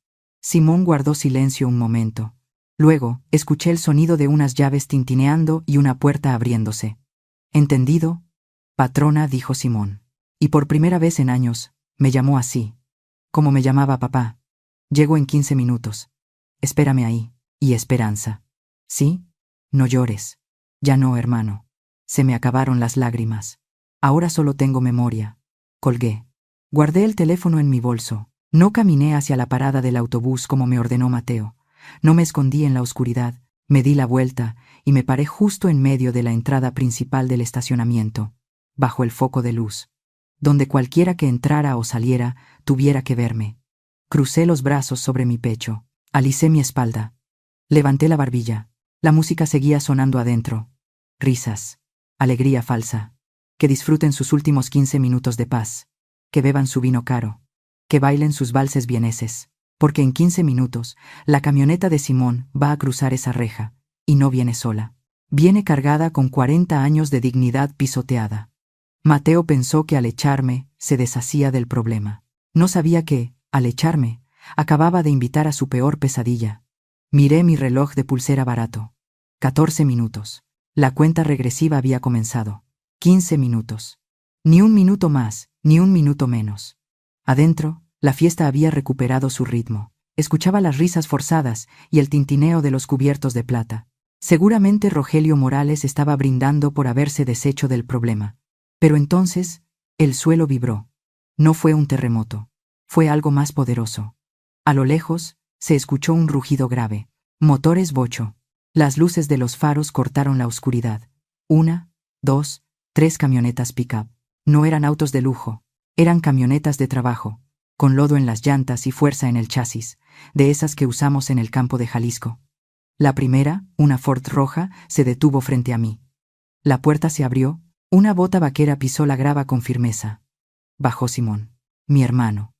Simón guardó silencio un momento. Luego, escuché el sonido de unas llaves tintineando y una puerta abriéndose. ¿Entendido? Patrona, dijo Simón. Y por primera vez en años, me llamó así. Como me llamaba papá. Llego en 15 minutos. Espérame ahí. Y Esperanza. ¿Sí? No llores. Ya no, hermano. Se me acabaron las lágrimas. Ahora solo tengo memoria. Colgué. Guardé el teléfono en mi bolso. No caminé hacia la parada del autobús como me ordenó Mateo. No me escondí en la oscuridad. Me di la vuelta y me paré justo en medio de la entrada principal del estacionamiento, bajo el foco de luz, donde cualquiera que entrara o saliera tuviera que verme. Crucé los brazos sobre mi pecho. Alicé mi espalda. Levanté la barbilla. La música seguía sonando adentro. Risas. Alegría falsa. Que disfruten sus últimos 15 minutos de paz. Que beban su vino caro. Que bailen sus valses vieneses. porque en 15 minutos la camioneta de Simón va a cruzar esa reja, y no viene sola. Viene cargada con 40 años de dignidad pisoteada. Mateo pensó que al echarme se deshacía del problema. No sabía que, al echarme, acababa de invitar a su peor pesadilla. Miré mi reloj de pulsera barato. 14 minutos. La cuenta regresiva había comenzado. 15 minutos. Ni un minuto más, ni un minuto menos. Adentro, la fiesta había recuperado su ritmo. Escuchaba las risas forzadas y el tintineo de los cubiertos de plata. Seguramente Rogelio Morales estaba brindando por haberse deshecho del problema. Pero entonces, el suelo vibró. No fue un terremoto. Fue algo más poderoso. A lo lejos, se escuchó un rugido grave. Motores bocho. Las luces de los faros cortaron la oscuridad. 1, 2, 3 camionetas pick-up. No eran autos de lujo. Eran camionetas de trabajo, con lodo en las llantas y fuerza en el chasis, de esas que usamos en el campo de Jalisco. La primera, una Ford roja, se detuvo frente a mí. La puerta se abrió, una bota vaquera pisó la grava con firmeza. Bajó Simón, mi hermano.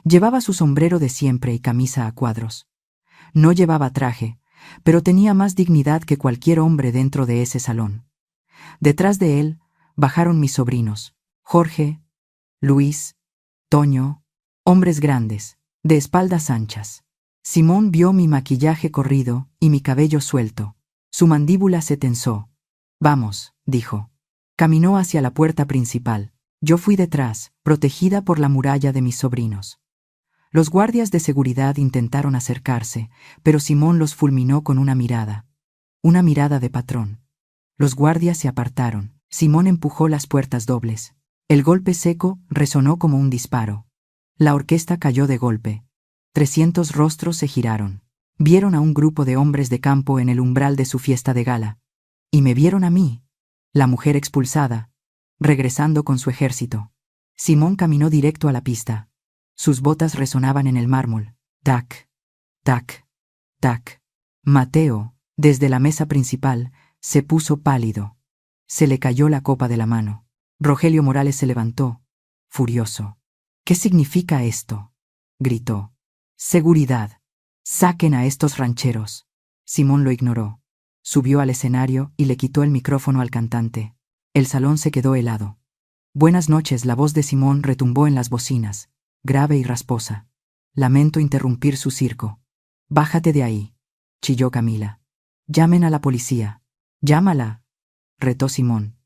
Llevaba su sombrero de siempre y camisa a cuadros. No llevaba traje, pero tenía más dignidad que cualquier hombre dentro de ese salón. Detrás de él, bajaron mis sobrinos, Jorge, Luis, Toño, hombres grandes, de espaldas anchas. Simón vio mi maquillaje corrido y mi cabello suelto. Su mandíbula se tensó. Vamos, dijo. Caminó hacia la puerta principal. Yo fui detrás, protegida por la muralla de mis sobrinos. Los guardias de seguridad intentaron acercarse, pero Simón los fulminó con una mirada de patrón. Los guardias se apartaron. Simón empujó las puertas dobles. El golpe seco resonó como un disparo. La orquesta cayó de golpe. 300 rostros se giraron. Vieron a un grupo de hombres de campo en el umbral de su fiesta de gala. Y me vieron a mí, la mujer expulsada, regresando con su ejército. Simón caminó directo a la pista. Sus botas resonaban en el mármol. Tac, tac, tac. Mateo, desde la mesa principal, se puso pálido. Se le cayó la copa de la mano. Rogelio Morales se levantó, furioso. ¿Qué significa esto?, gritó. Seguridad. Saquen a estos rancheros. Simón lo ignoró. Subió al escenario y le quitó el micrófono al cantante. El salón se quedó helado. Buenas noches, la voz de Simón retumbó en las bocinas, grave y rasposa. Lamento interrumpir su circo. Bájate de ahí, chilló Camila. Llamen a la policía. Llámala, retó Simón.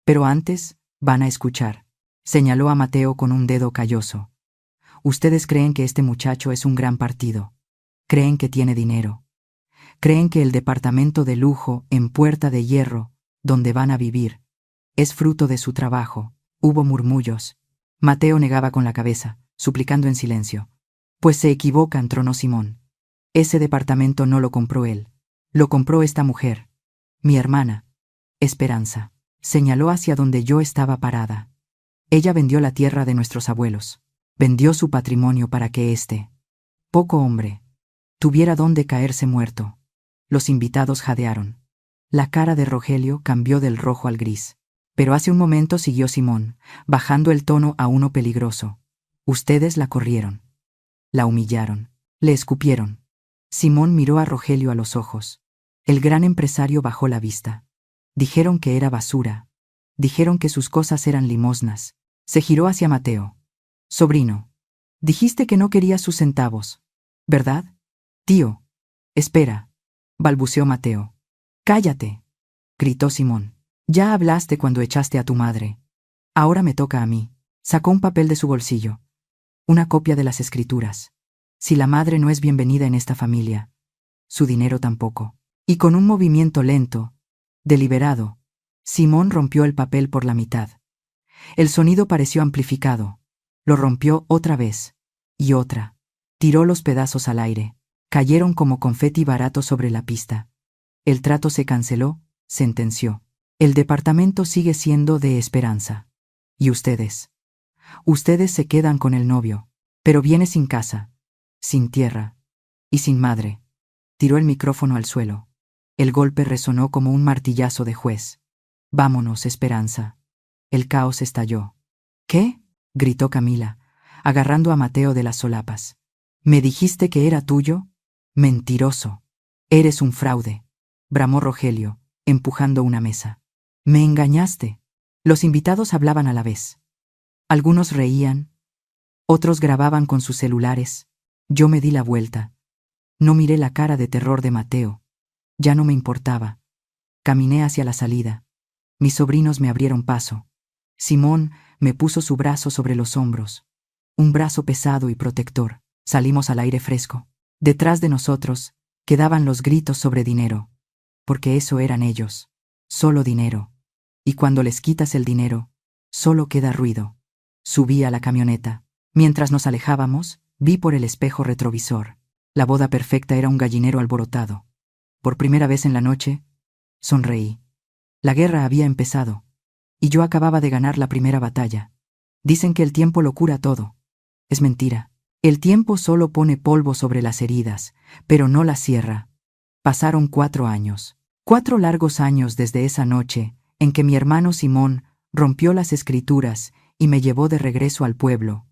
Pero antes, van a escuchar. Señaló a Mateo con un dedo calloso. Ustedes creen que este muchacho es un gran partido. Creen que tiene dinero. Creen que el departamento de lujo en Puerta de Hierro, donde van a vivir, es fruto de su trabajo. Hubo murmullos. Mateo negaba con la cabeza, suplicando en silencio. Pues se equivocan, tronó Simón. Ese departamento no lo compró él. Lo compró esta mujer. Mi hermana, Esperanza. Señaló hacia donde yo estaba parada. Ella vendió la tierra de nuestros abuelos. Vendió su patrimonio para que este poco hombre tuviera dónde caerse muerto. Los invitados jadearon. La cara de Rogelio cambió del rojo al gris. Pero hace un momento siguió Simón, bajando el tono a uno peligroso. Ustedes la corrieron. La humillaron. Le escupieron. Simón miró a Rogelio a los ojos. El gran empresario bajó la vista. Dijeron que era basura. Dijeron que sus cosas eran limosnas. Se giró hacia Mateo. Sobrino, dijiste que no querías sus centavos, ¿verdad? Tío, espera, balbuceó Mateo. Cállate, gritó Simón. Ya hablaste cuando echaste a tu madre. Ahora me toca a mí. Sacó un papel de su bolsillo. Una copia de las escrituras. Si la madre no es bienvenida en esta familia, su dinero tampoco. Y con un movimiento lento, deliberado, Simón rompió el papel por la mitad. El sonido pareció amplificado. Lo rompió otra vez. Y otra. Tiró los pedazos al aire. Cayeron como confeti barato sobre la pista. El trato se canceló, sentenció. El departamento sigue siendo de Esperanza. ¿Y ustedes? Ustedes se quedan con el novio. Pero viene sin casa, sin tierra y sin madre. Tiró el micrófono al suelo. El golpe resonó como un martillazo de juez. Vámonos, Esperanza. El caos estalló. ¿Qué?, gritó Camila, agarrando a Mateo de las solapas. ¿Me dijiste que era tuyo? Mentiroso. Eres un fraude, bramó Rogelio, empujando una mesa. Me engañaste. Los invitados hablaban a la vez. Algunos reían, otros grababan con sus celulares. Yo me di la vuelta. No miré la cara de terror de Mateo. Ya no me importaba. Caminé hacia la salida. Mis sobrinos me abrieron paso. Simón me puso su brazo sobre los hombros. Un brazo pesado y protector. Salimos al aire fresco. Detrás de nosotros quedaban los gritos sobre dinero. Porque eso eran ellos. Solo dinero. Y cuando les quitas el dinero, solo queda ruido. Subí a la camioneta. Mientras nos alejábamos, vi por el espejo retrovisor. La boda perfecta era un gallinero alborotado. Por primera vez en la noche, sonreí. La guerra había empezado. Y yo acababa de ganar la primera batalla. Dicen que el tiempo lo cura todo. Es mentira. El tiempo solo pone polvo sobre las heridas, pero no las cierra. Pasaron 4 años. 4 largos años desde esa noche en que mi hermano Simón rompió las escrituras y me llevó de regreso al pueblo.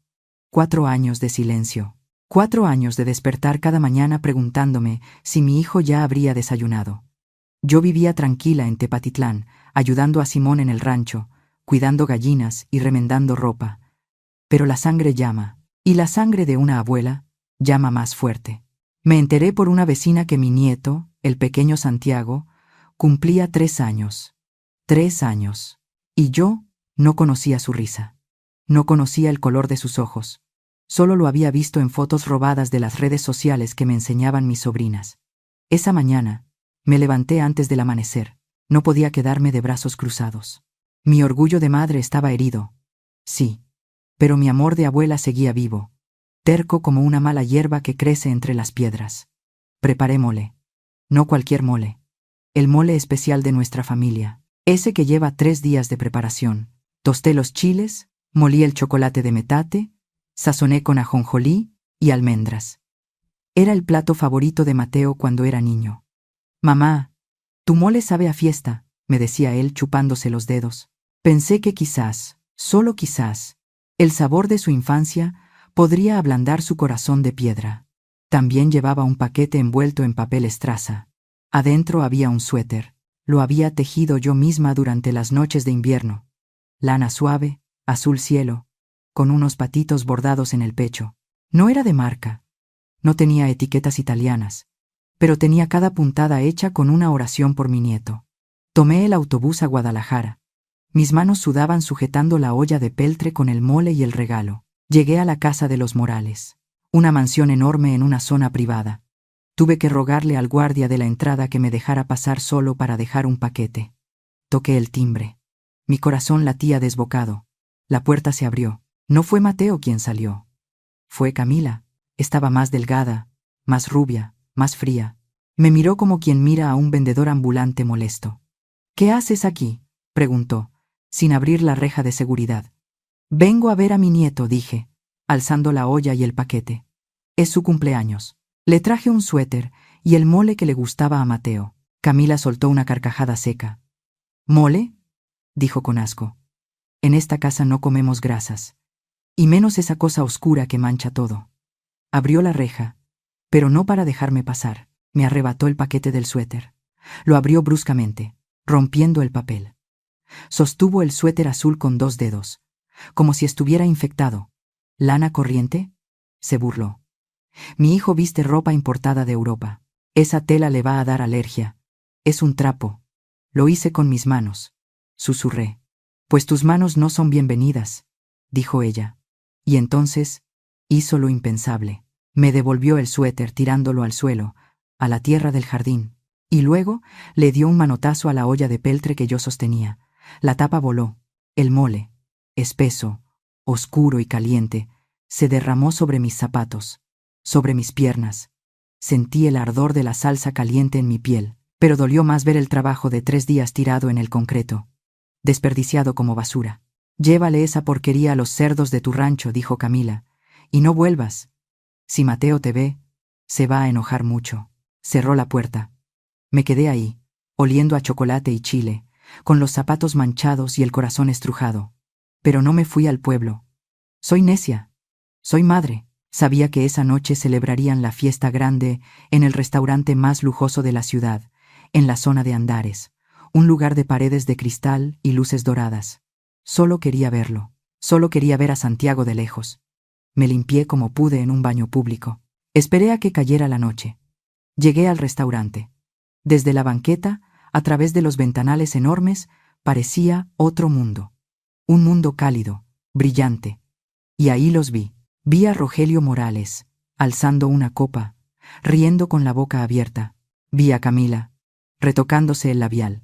4 años de silencio. 4 años de despertar cada mañana preguntándome si mi hijo ya habría desayunado. Yo vivía tranquila en Tepatitlán, ayudando a Simón en el rancho, cuidando gallinas y remendando ropa. Pero la sangre llama, y la sangre de una abuela llama más fuerte. Me enteré por una vecina que mi nieto, el pequeño Santiago, cumplía 3 años. 3 años. Y yo no conocía su risa. No conocía el color de sus ojos. Solo lo había visto en fotos robadas de las redes sociales que me enseñaban mis sobrinas. Esa mañana, me levanté antes del amanecer. No podía quedarme de brazos cruzados. Mi orgullo de madre estaba herido. Sí. Pero mi amor de abuela seguía vivo, terco como una mala hierba que crece entre las piedras. Preparé mole. No cualquier mole. El mole especial de nuestra familia. Ese que lleva 3 días de preparación. Tosté los chiles, molí el chocolate de metate, sazoné con ajonjolí y almendras. Era el plato favorito de Mateo cuando era niño. Mamá, tu mole sabe a fiesta, me decía él chupándose los dedos. Pensé que quizás, solo quizás, el sabor de su infancia podría ablandar su corazón de piedra. También llevaba un paquete envuelto en papel estraza. Adentro había un suéter. Lo había tejido yo misma durante las noches de invierno. Lana suave, azul cielo, con unos patitos bordados en el pecho. No era de marca. No tenía etiquetas italianas, pero tenía cada puntada hecha con una oración por mi nieto. Tomé el autobús a Guadalajara. Mis manos sudaban sujetando la olla de peltre con el mole y el regalo. Llegué a la casa de los Morales, una mansión enorme en una zona privada. Tuve que rogarle al guardia de la entrada que me dejara pasar solo para dejar un paquete. Toqué el timbre. Mi corazón latía desbocado. La puerta se abrió. No fue Mateo quien salió. Fue Camila. Estaba más delgada, más rubia, más fría. Me miró como quien mira a un vendedor ambulante molesto. «¿Qué haces aquí?», preguntó, sin abrir la reja de seguridad. «Vengo a ver a mi nieto», dije, alzando la olla y el paquete. «Es su cumpleaños. Le traje un suéter y el mole que le gustaba a Mateo». Camila soltó una carcajada seca. «¿Mole?», dijo con asco. «En esta casa no comemos grasas. Y menos esa cosa oscura que mancha todo». Abrió la reja, pero no para dejarme pasar. Me arrebató el paquete del suéter. Lo abrió bruscamente, rompiendo el papel. Sostuvo el suéter azul con 2 dedos, como si estuviera infectado. «¿Lana corriente?», se burló. «Mi hijo viste ropa importada de Europa. Esa tela le va a dar alergia. Es un trapo. Lo hice con mis manos», susurré. «Pues tus manos no son bienvenidas», dijo ella. Y entonces hizo lo impensable. Me devolvió el suéter tirándolo al suelo, a la tierra del jardín, y luego le dio un manotazo a la olla de peltre que yo sostenía. La tapa voló. El mole, espeso, oscuro y caliente, se derramó sobre mis zapatos, sobre mis piernas. Sentí el ardor de la salsa caliente en mi piel, pero dolió más ver el trabajo de 3 días tirado en el concreto, desperdiciado como basura. «Llévale esa porquería a los cerdos de tu rancho», dijo Camila, «y no vuelvas. Si Mateo te ve, se va a enojar mucho». Cerró la puerta. Me quedé ahí, oliendo a chocolate y chile, con los zapatos manchados y el corazón estrujado. Pero no me fui al pueblo. Soy necia. Soy madre. Sabía que esa noche celebrarían la fiesta grande en el restaurante más lujoso de la ciudad, en la zona de Andares, un lugar de paredes de cristal y luces doradas. Solo quería verlo. Solo quería ver a Santiago de lejos. Me limpié como pude en un baño público. Esperé a que cayera la noche. Llegué al restaurante. Desde la banqueta, a través de los ventanales enormes, parecía otro mundo. Un mundo cálido, brillante. Y ahí los vi. Vi a Rogelio Morales, alzando una copa, riendo con la boca abierta. Vi a Camila, retocándose el labial.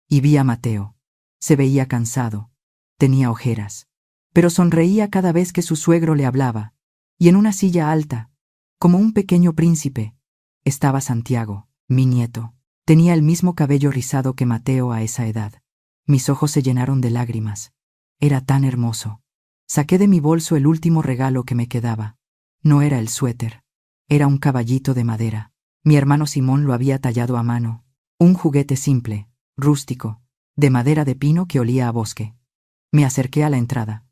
Y vi a Mateo. Se veía cansado. Tenía ojeras. Pero sonreía cada vez que su suegro le hablaba. Y en una silla alta, como un pequeño príncipe, estaba Santiago, mi nieto. Tenía el mismo cabello rizado que Mateo a esa edad. Mis ojos se llenaron de lágrimas. Era tan hermoso. Saqué de mi bolso el último regalo que me quedaba. No era el suéter. Era un caballito de madera. Mi hermano Simón lo había tallado a mano. Un juguete simple, rústico, de madera de pino que olía a bosque. Me acerqué a la entrada.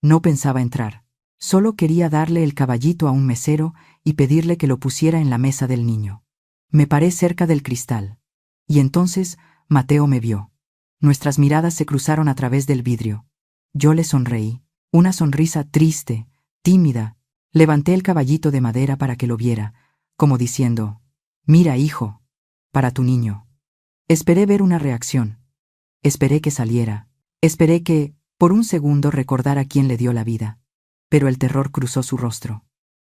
No pensaba entrar. Solo quería darle el caballito a un mesero y pedirle que lo pusiera en la mesa del niño. Me paré cerca del cristal. Y entonces Mateo me vio. Nuestras miradas se cruzaron a través del vidrio. Yo le sonreí. Una sonrisa triste, tímida. Levanté el caballito de madera para que lo viera, como diciendo, «Mira, hijo, para tu niño». Esperé ver una reacción. Esperé que saliera. Esperé que, por un segundo, recordara quién le dio la vida. Pero el terror cruzó su rostro.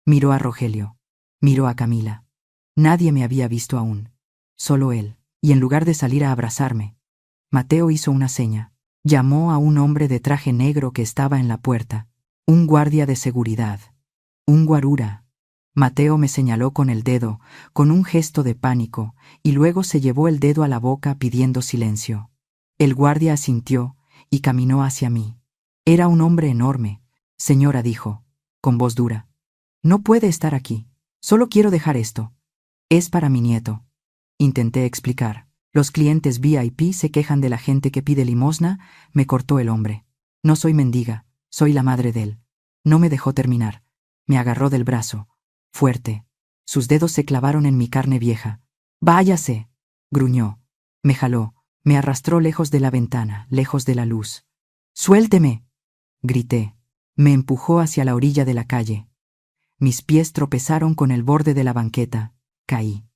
Miró a Rogelio. Miró a Camila. Nadie me había visto aún. Solo él. Y en lugar de salir a abrazarme, Mateo hizo una seña. Llamó a un hombre de traje negro que estaba en la puerta. Un guardia de seguridad. Un guarura. Mateo me señaló con el dedo, con un gesto de pánico, y luego se llevó el dedo a la boca pidiendo silencio. El guardia asintió y caminó hacia mí. Era un hombre enorme. «Señora», dijo, con voz dura. «No puede estar aquí. Solo quiero dejar esto. Es para mi nieto». Intenté explicar. «Los clientes VIP se quejan de la gente que pide limosna», me cortó el hombre. «No soy mendiga, soy la madre de él». No me dejó terminar. Me agarró del brazo. Fuerte. Sus dedos se clavaron en mi carne vieja. «Váyase», gruñó. Me jaló. Me arrastró lejos de la ventana, lejos de la luz. «Suélteme», grité. Me empujó hacia la orilla de la calle. Mis pies tropezaron con el borde de la banqueta. Caí.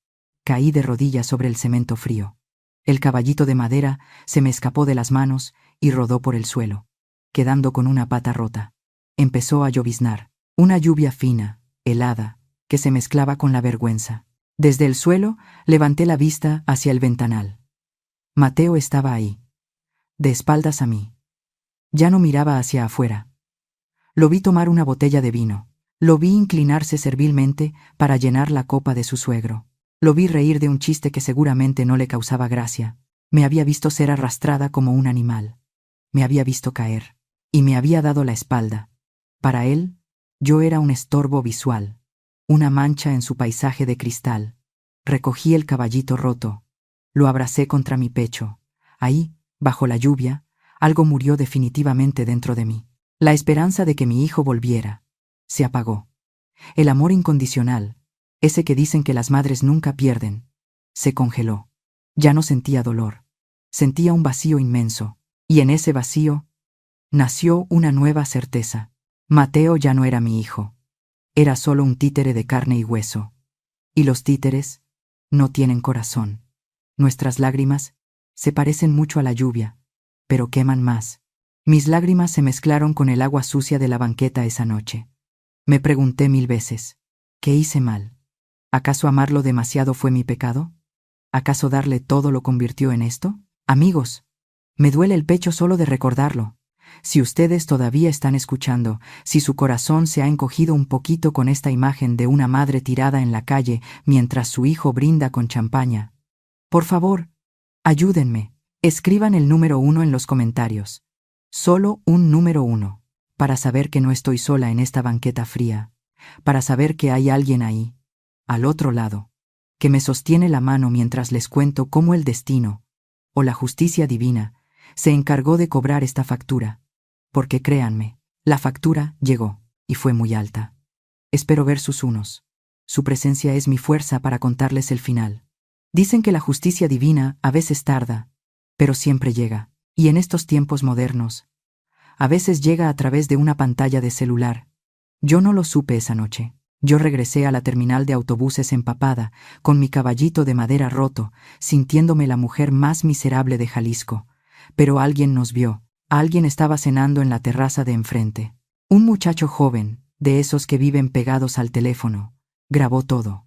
Caí de rodillas sobre el cemento frío. El caballito de madera se me escapó de las manos y rodó por el suelo, quedando con una pata rota. Empezó a lloviznar. Una lluvia fina, helada, que se mezclaba con la vergüenza. Desde el suelo levanté la vista hacia el ventanal. Mateo estaba ahí, de espaldas a mí. Ya no miraba hacia afuera. Lo vi tomar una botella de vino. Lo vi inclinarse servilmente para llenar la copa de su suegro. Lo vi reír de un chiste que seguramente no le causaba gracia. Me había visto ser arrastrada como un animal. Me había visto caer. Y me había dado la espalda. Para él, yo era un estorbo visual. Una mancha en su paisaje de cristal. Recogí el caballito roto. Lo abracé contra mi pecho. Ahí, bajo la lluvia, algo murió definitivamente dentro de mí. La esperanza de que mi hijo volviera. Se apagó. El amor incondicional, ese que dicen que las madres nunca pierden, se congeló. Ya no sentía dolor. Sentía un vacío inmenso. Y en ese vacío nació una nueva certeza. Mateo ya no era mi hijo. Era solo un títere de carne y hueso. Y los títeres no tienen corazón. Nuestras lágrimas se parecen mucho a la lluvia, pero queman más. Mis lágrimas se mezclaron con el agua sucia de la banqueta esa noche. Me pregunté 1000 veces, ¿qué hice mal? ¿Acaso amarlo demasiado fue mi pecado? ¿Acaso darle todo lo convirtió en esto? Amigos, me duele el pecho solo de recordarlo. Si ustedes todavía están escuchando, si su corazón se ha encogido un poquito con esta imagen de una madre tirada en la calle mientras su hijo brinda con champaña, por favor, ayúdenme. Escriban el número 1 en los comentarios. Solo un número 1, para saber que no estoy sola en esta banqueta fría, para saber que hay alguien ahí, al otro lado, que me sostiene la mano mientras les cuento cómo el destino, o la justicia divina, se encargó de cobrar esta factura. Porque créanme, la factura llegó, y fue muy alta. Espero ver sus unos. Su presencia es mi fuerza para contarles el final. Dicen que la justicia divina a veces tarda, pero siempre llega. Y en estos tiempos modernos, a veces llega a través de una pantalla de celular. Yo no lo supe esa noche. Yo regresé a la terminal de autobuses empapada, con mi caballito de madera roto, sintiéndome la mujer más miserable de Jalisco. Pero alguien nos vio. Alguien estaba cenando en la terraza de enfrente. Un muchacho joven, de esos que viven pegados al teléfono, grabó todo.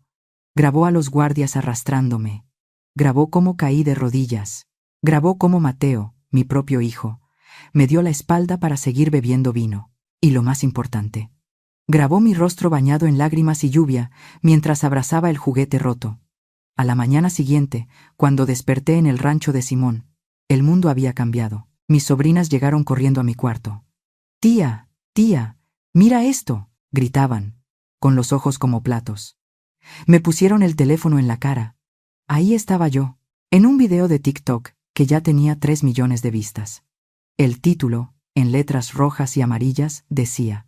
Grabó a los guardias arrastrándome. Grabó cómo caí de rodillas. Grabó cómo Mateo, mi propio hijo, me dio la espalda para seguir bebiendo vino. Y lo más importante, grabó mi rostro bañado en lágrimas y lluvia mientras abrazaba el juguete roto. A la mañana siguiente, cuando desperté en el rancho de Simón, el mundo había cambiado. Mis sobrinas llegaron corriendo a mi cuarto. «Tía, tía, mira esto», gritaban, con los ojos como platos. Me pusieron el teléfono en la cara. Ahí estaba yo, en un video de TikTok que ya tenía 3 millones de vistas. El título, en letras rojas y amarillas, decía: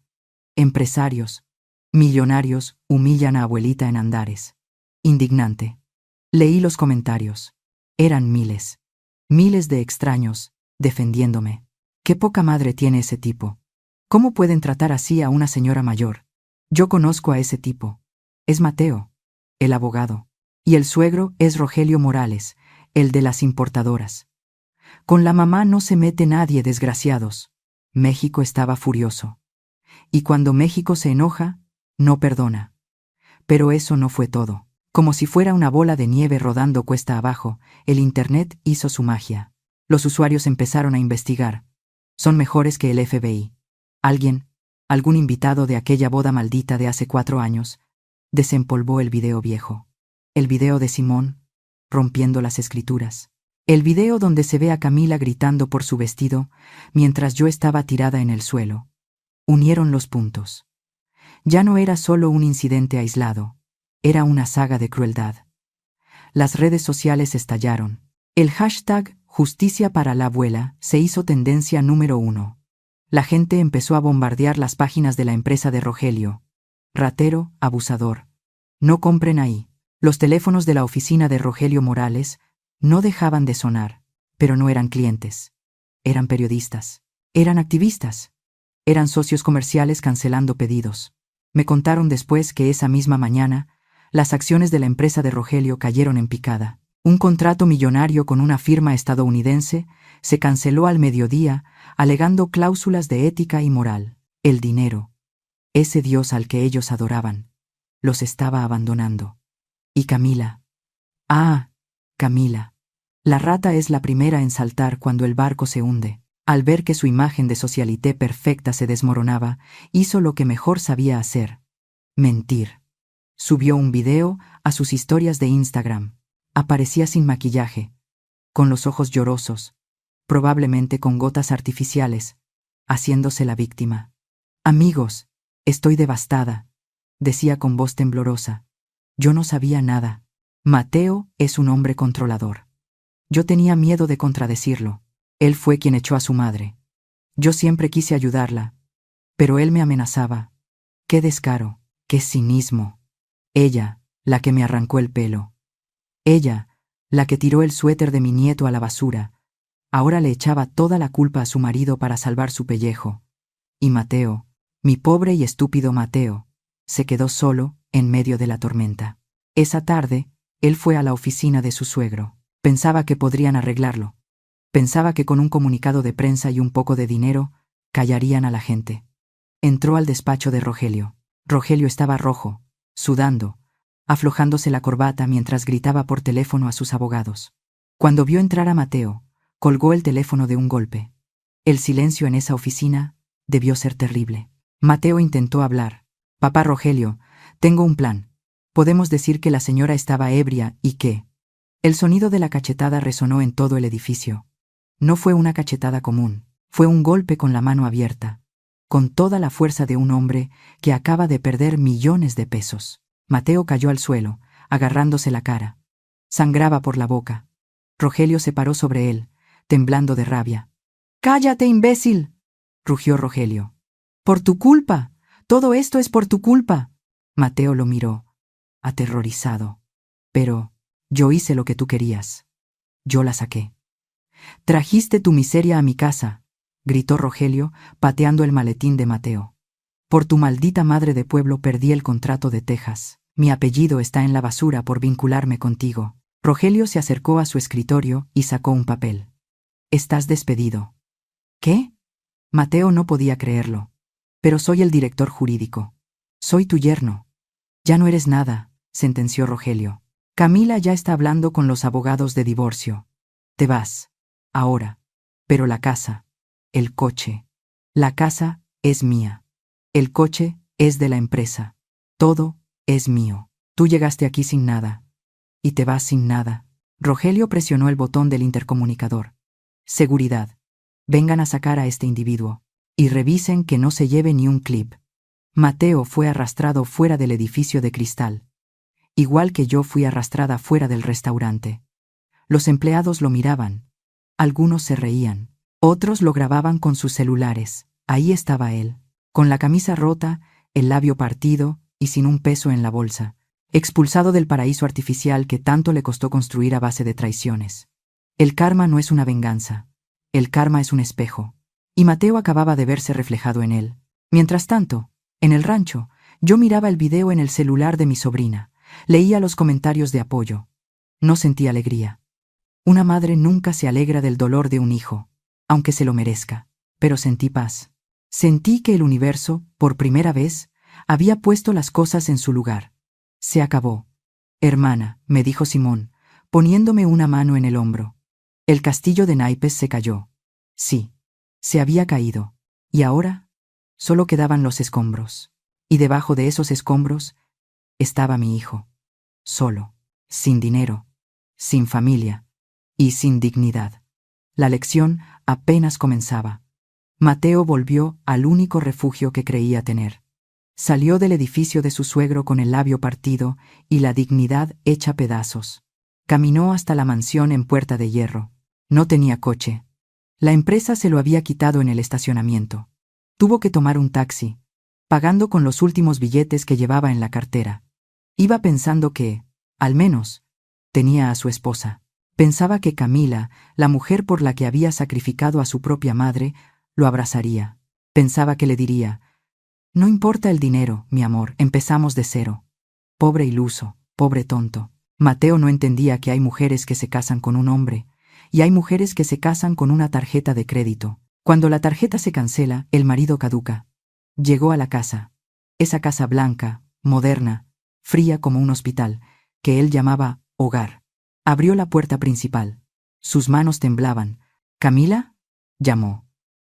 «Empresarios, millonarios humillan a abuelita en Andares». Indignante. Leí los comentarios. Eran miles. Miles de extraños, defendiéndome. Qué poca madre tiene ese tipo. ¿Cómo pueden tratar así a una señora mayor? Yo conozco a ese tipo. Es Mateo, el abogado. Y el suegro es Rogelio Morales, el de las importadoras. Con la mamá no se mete nadie, desgraciados. México estaba furioso. Y cuando México se enoja, no perdona. Pero eso no fue todo. Como si fuera una bola de nieve rodando cuesta abajo, el Internet hizo su magia. Los usuarios empezaron a investigar. Son mejores que el FBI. Algún invitado de aquella boda maldita de hace 4 años, desempolvó el video viejo. El video de Simón, rompiendo las escrituras. El video donde se ve a Camila gritando por su vestido, mientras yo estaba tirada en el suelo. Unieron los puntos. Ya no era solo un incidente aislado, era una saga de crueldad. Las redes sociales estallaron. El hashtag Justicia para la abuela se hizo tendencia número 1. La gente empezó a bombardear las páginas de la empresa de Rogelio. Ratero, abusador. No compren ahí. Los teléfonos de la oficina de Rogelio Morales no dejaban de sonar, pero no eran clientes. Eran periodistas. Eran activistas. Eran socios comerciales cancelando pedidos. Me contaron después que esa misma mañana, las acciones de la empresa de Rogelio cayeron en picada. Un contrato millonario con una firma estadounidense se canceló al mediodía, alegando cláusulas de ética y moral. El dinero, ese Dios al que ellos adoraban, los estaba abandonando. Y Camila. Ah, Camila. La rata es la primera en saltar cuando el barco se hunde. Al ver que su imagen de socialité perfecta se desmoronaba, hizo lo que mejor sabía hacer: mentir. Subió un video a sus historias de Instagram. Aparecía sin maquillaje, con los ojos llorosos, probablemente con gotas artificiales, haciéndose la víctima. «Amigos, estoy devastada», decía con voz temblorosa. Yo no sabía nada. Mateo es un hombre controlador. Yo tenía miedo de contradecirlo. Él fue quien echó a su madre. Yo siempre quise ayudarla, pero él me amenazaba. Qué descaro, qué cinismo. Ella, la que me arrancó el pelo. Ella, la que tiró el suéter de mi nieto a la basura, ahora le echaba toda la culpa a su marido para salvar su pellejo. Y Mateo, mi pobre y estúpido Mateo, se quedó solo en medio de la tormenta. Esa tarde, él fue a la oficina de su suegro. Pensaba que podrían arreglarlo. Pensaba que con un comunicado de prensa y un poco de dinero, callarían a la gente. Entró al despacho de Rogelio. Rogelio estaba rojo, sudando, aflojándose la corbata mientras gritaba por teléfono a sus abogados. Cuando vio entrar a Mateo, colgó el teléfono de un golpe. El silencio en esa oficina debió ser terrible. Mateo intentó hablar. «Papá Rogelio, tengo un plan. Podemos decir que la señora estaba ebria y que…». El sonido de la cachetada resonó en todo el edificio. No fue una cachetada común, fue un golpe con la mano abierta, con toda la fuerza de un hombre que acaba de perder millones de pesos. Mateo cayó al suelo, agarrándose la cara. Sangraba por la boca. Rogelio se paró sobre él, temblando de rabia. «¡Cállate, imbécil!», rugió Rogelio. «Por tu culpa. Todo esto es por tu culpa». Mateo lo miró, aterrorizado. Pero, yo hice lo que tú querías. Yo la saqué. Trajiste tu miseria a mi casa, gritó Rogelio, pateando el maletín de Mateo. Por tu maldita madre de pueblo perdí el contrato de Texas. Mi apellido está en la basura por vincularme contigo. Rogelio se acercó a su escritorio y sacó un papel. Estás despedido. ¿Qué? Mateo no podía creerlo. Pero soy el director jurídico. Soy tu yerno. Ya no eres nada, sentenció Rogelio. Camila ya está hablando con los abogados de divorcio. Te vas. Ahora. Pero la casa. El coche. La casa es mía. El coche es de la empresa. Todo es mío. Tú llegaste aquí sin nada. Y te vas sin nada. Rogelio presionó el botón del intercomunicador. Seguridad. Vengan a sacar a este individuo. Y revisen que no se lleve ni un clip. Mateo fue arrastrado fuera del edificio de cristal. Igual que yo fui arrastrada fuera del restaurante. Los empleados lo miraban. Algunos se reían. Otros lo grababan con sus celulares. Ahí estaba él, con la camisa rota, el labio partido y sin un peso en la bolsa, expulsado del paraíso artificial que tanto le costó construir a base de traiciones. El karma no es una venganza. El karma es un espejo. Y Mateo acababa de verse reflejado en él. Mientras tanto, en el rancho, yo miraba el video en el celular de mi sobrina. Leía los comentarios de apoyo. No sentí alegría. Una madre nunca se alegra del dolor de un hijo, aunque se lo merezca. Pero sentí paz. Sentí que el universo, por primera vez, había puesto las cosas en su lugar. Se acabó. Hermana, me dijo Simón, poniéndome una mano en el hombro. El castillo de naipes se cayó. Sí, se había caído. ¿Y ahora? Solo quedaban los escombros. Y debajo de esos escombros estaba mi hijo. Solo, sin dinero, sin familia y sin dignidad. La lección apenas comenzaba. Mateo volvió al único refugio que creía tener. Salió del edificio de su suegro con el labio partido y la dignidad hecha pedazos. Caminó hasta la mansión en Puerta de Hierro. No tenía coche. La empresa se lo había quitado en el estacionamiento. Tuvo que tomar un taxi, pagando con los últimos billetes que llevaba en la cartera. Iba pensando que, al menos, tenía a su esposa. Pensaba que Camila, la mujer por la que había sacrificado a su propia madre, lo abrazaría. Pensaba que le diría: no importa el dinero, mi amor, empezamos de cero. Pobre iluso, pobre tonto. Mateo no entendía que hay mujeres que se casan con un hombre, y hay mujeres que se casan con una tarjeta de crédito. Cuando la tarjeta se cancela, el marido caduca. Llegó a la casa. Esa casa blanca, moderna, fría como un hospital, que él llamaba hogar. Abrió la puerta principal. Sus manos temblaban. ¿Camila? Llamó.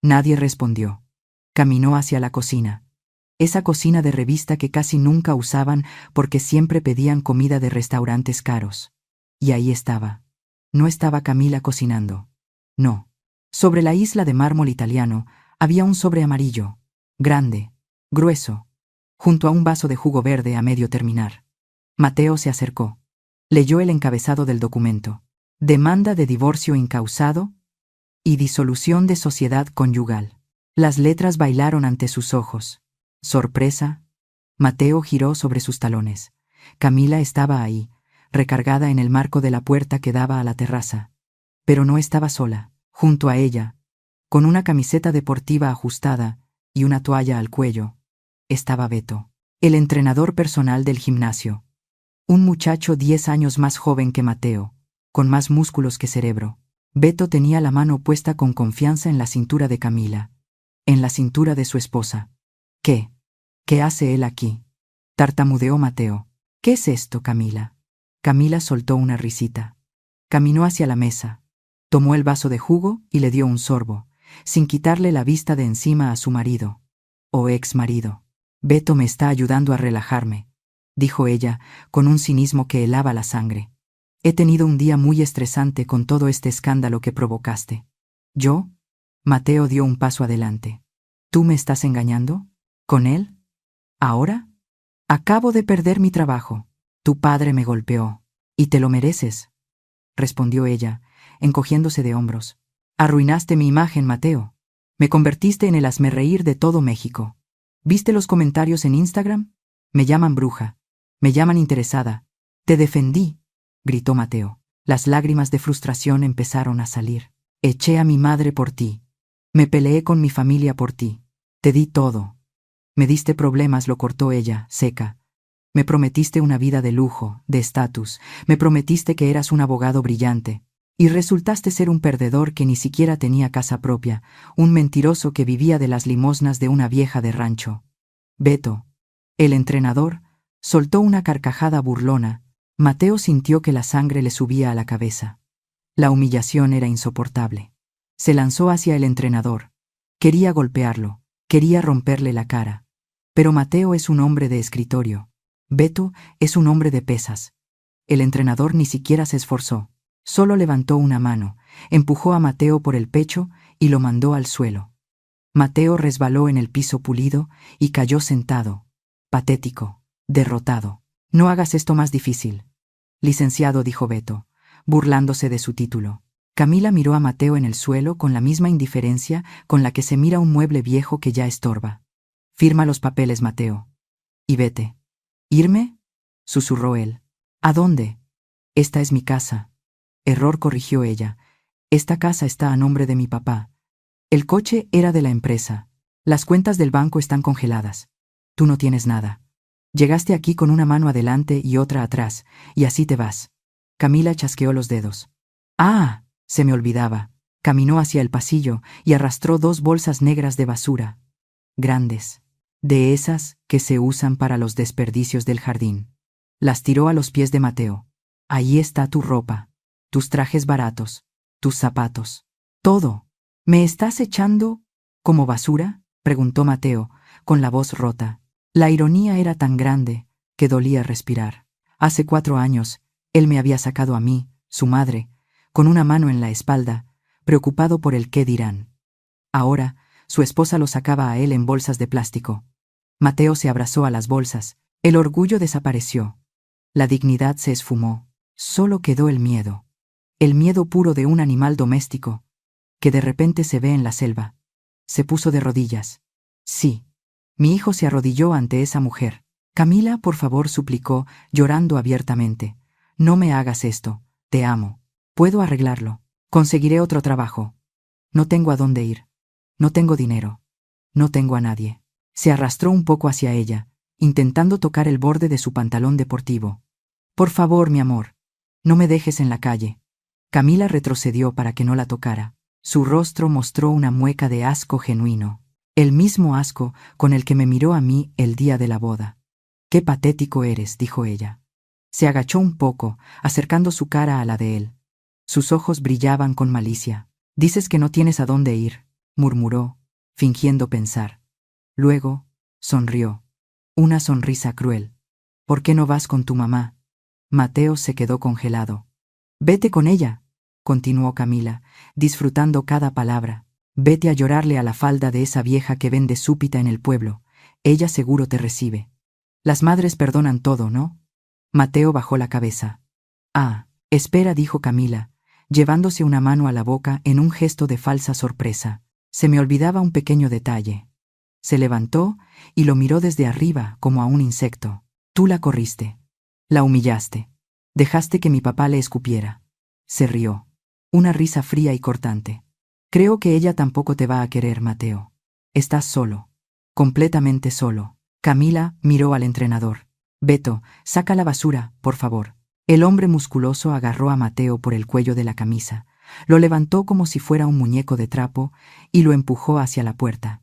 Nadie respondió. Caminó hacia la cocina. Esa cocina de revista que casi nunca usaban porque siempre pedían comida de restaurantes caros. Y ahí estaba. No estaba Camila cocinando. No. Sobre la isla de mármol italiano había un sobre amarillo, grande, grueso, junto a un vaso de jugo verde a medio terminar. Mateo se acercó. Leyó el encabezado del documento. Demanda de divorcio incausado y disolución de sociedad conyugal. Las letras bailaron ante sus ojos. Sorpresa. Mateo giró sobre sus talones. Camila estaba ahí, recargada en el marco de la puerta que daba a la terraza. Pero no estaba sola. Junto a ella, con una camiseta deportiva ajustada y una toalla al cuello, estaba Beto, el entrenador personal del gimnasio. Un muchacho 10 años más joven que Mateo, con más músculos que cerebro. Beto tenía la mano puesta con confianza en la cintura de Camila, en la cintura de su esposa. ¿Qué? ¿Qué hace él aquí? Tartamudeó Mateo. ¿Qué es esto, Camila? Camila soltó una risita. Caminó hacia la mesa. Tomó el vaso de jugo y le dio un sorbo, sin quitarle la vista de encima a su marido, o ex marido. Beto me está ayudando a relajarme, dijo ella, con un cinismo que helaba la sangre. He tenido un día muy estresante con todo este escándalo que provocaste. ¿Yo? Mateo dio un paso adelante. ¿Tú me estás engañando? ¿Con él? ¿Ahora? Acabo de perder mi trabajo. Tu padre me golpeó. Y te lo mereces, respondió ella, encogiéndose de hombros. Arruinaste mi imagen, Mateo. Me convertiste en el hazmerreír de todo México. ¿Viste los comentarios en Instagram? Me llaman bruja. Me llaman interesada. Te defendí, gritó Mateo. Las lágrimas de frustración empezaron a salir. Eché a mi madre por ti. Me peleé con mi familia por ti. Te di todo. Me diste problemas, lo cortó ella, seca. Me prometiste una vida de lujo, de estatus. Me prometiste que eras un abogado brillante. Y resultaste ser un perdedor que ni siquiera tenía casa propia, un mentiroso que vivía de las limosnas de una vieja de rancho. Beto, el entrenador, soltó una carcajada burlona. Mateo sintió que la sangre le subía a la cabeza. La humillación era insoportable. Se lanzó hacia el entrenador. Quería golpearlo, quería romperle la cara. Pero Mateo es un hombre de escritorio. Beto es un hombre de pesas. El entrenador ni siquiera se esforzó. Solo levantó una mano, empujó a Mateo por el pecho y lo mandó al suelo. Mateo resbaló en el piso pulido y cayó sentado, patético, derrotado. No hagas esto más difícil. Licenciado, dijo Beto, burlándose de su título. Camila miró a Mateo en el suelo con la misma indiferencia con la que se mira un mueble viejo que ya estorba. Firma los papeles, Mateo. Y vete. ¿Irme? Susurró él. ¿A dónde? Esta es mi casa. Error, corrigió ella. Esta casa está a nombre de mi papá. El coche era de la empresa. Las cuentas del banco están congeladas. Tú no tienes nada. Llegaste aquí con una mano adelante y otra atrás, y así te vas. Camila chasqueó los dedos. ¡Ah! Se me olvidaba. Caminó hacia el pasillo y arrastró 2 bolsas negras de basura. Grandes. De esas que se usan para los desperdicios del jardín. Las tiró a los pies de Mateo. Ahí está tu ropa. Tus trajes baratos, tus zapatos, todo. ¿Me estás echando como basura?, preguntó Mateo, con la voz rota. La ironía era tan grande que dolía respirar. Hace 4 años, él me había sacado a mí, su madre, con una mano en la espalda, preocupado por el qué dirán. Ahora, su esposa lo sacaba a él en bolsas de plástico. Mateo se abrazó a las bolsas. El orgullo desapareció. La dignidad se esfumó. Solo quedó el miedo. El miedo puro de un animal doméstico, que de repente se ve en la selva. Se puso de rodillas. Sí. Mi hijo se arrodilló ante esa mujer. Camila, por favor, suplicó, llorando abiertamente. No me hagas esto. Te amo. Puedo arreglarlo. Conseguiré otro trabajo. No tengo a dónde ir. No tengo dinero. No tengo a nadie. Se arrastró un poco hacia ella, intentando tocar el borde de su pantalón deportivo. Por favor, mi amor. No me dejes en la calle. Camila retrocedió para que no la tocara. Su rostro mostró una mueca de asco genuino. El mismo asco con el que me miró a mí el día de la boda. «Qué patético eres», dijo ella. Se agachó un poco, acercando su cara a la de él. Sus ojos brillaban con malicia. «Dices que no tienes a dónde ir», murmuró, fingiendo pensar. Luego, sonrió. Una sonrisa cruel. «¿Por qué no vas con tu mamá?» Mateo se quedó congelado. «Vete con ella», continuó Camila, disfrutando cada palabra. «Vete a llorarle a la falda de esa vieja que vende súpita en el pueblo. Ella seguro te recibe. Las madres perdonan todo, ¿no?» Mateo bajó la cabeza. «Ah, espera», dijo Camila, llevándose una mano a la boca en un gesto de falsa sorpresa. «Se me olvidaba un pequeño detalle». Se levantó y lo miró desde arriba como a un insecto. «Tú la corriste. La humillaste. Dejaste que mi papá le escupiera». Se rió. Una risa fría y cortante. «Creo que ella tampoco te va a querer, Mateo. Estás solo. Completamente solo». Camila miró al entrenador. «Beto, saca la basura, por favor». El hombre musculoso agarró a Mateo por el cuello de la camisa, lo levantó como si fuera un muñeco de trapo y lo empujó hacia la puerta.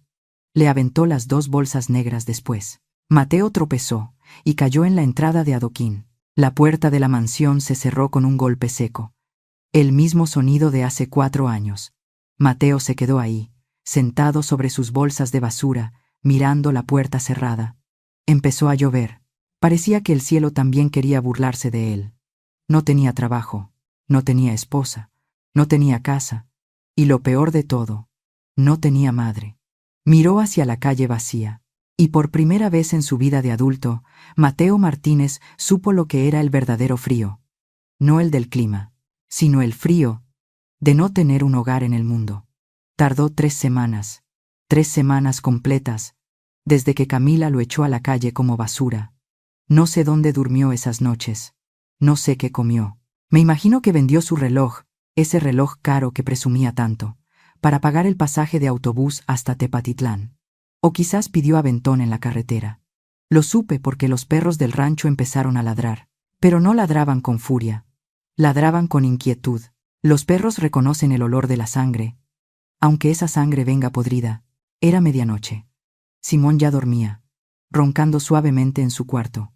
Le aventó las 2 bolsas negras después. Mateo tropezó y cayó en la entrada de adoquín. La puerta de la mansión se cerró con un golpe seco. El mismo sonido de hace 4 años. Mateo se quedó ahí, sentado sobre sus bolsas de basura, mirando la puerta cerrada. Empezó a llover. Parecía que el cielo también quería burlarse de él. No tenía trabajo, no tenía esposa, no tenía casa, y lo peor de todo, no tenía madre. Miró hacia la calle vacía, y por primera vez en su vida de adulto, Mateo Martínez supo lo que era el verdadero frío. No el del clima, sino el frío de no tener un hogar en el mundo. Tardó 3 semanas, 3 semanas completas, desde que Camila lo echó a la calle como basura, No sé dónde durmió esas noches. No sé qué comió. Me imagino que vendió su reloj, ese reloj caro que presumía tanto, para pagar el pasaje de autobús hasta Tepatitlán. O quizás pidió aventón en la carretera. Lo supe porque los perros del rancho empezaron a ladrar. Pero no ladraban con furia. Ladraban con inquietud. Los perros reconocen el olor de la sangre, aunque esa sangre venga podrida. Era medianoche. Simón ya dormía, roncando suavemente en su cuarto.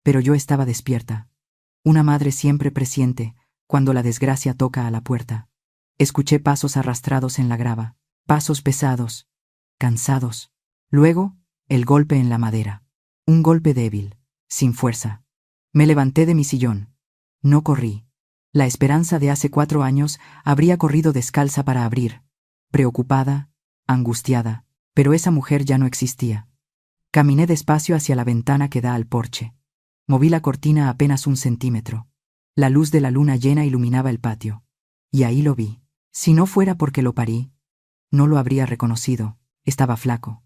Pero yo estaba despierta. Una madre siempre presiente cuando la desgracia toca a la puerta. Escuché pasos arrastrados en la grava, pasos pesados, cansados. Luego, el golpe en la madera. Un golpe débil, sin fuerza. Me levanté de mi sillón. No corrí. La esperanza de hace 4 años habría corrido descalza para abrir, preocupada, angustiada, pero esa mujer ya no existía. Caminé despacio hacia la ventana que da al porche. Moví la cortina apenas 1 centímetro. La luz de la luna llena iluminaba el patio. Y ahí lo vi. Si no fuera porque lo parí, no lo habría reconocido. Estaba flaco.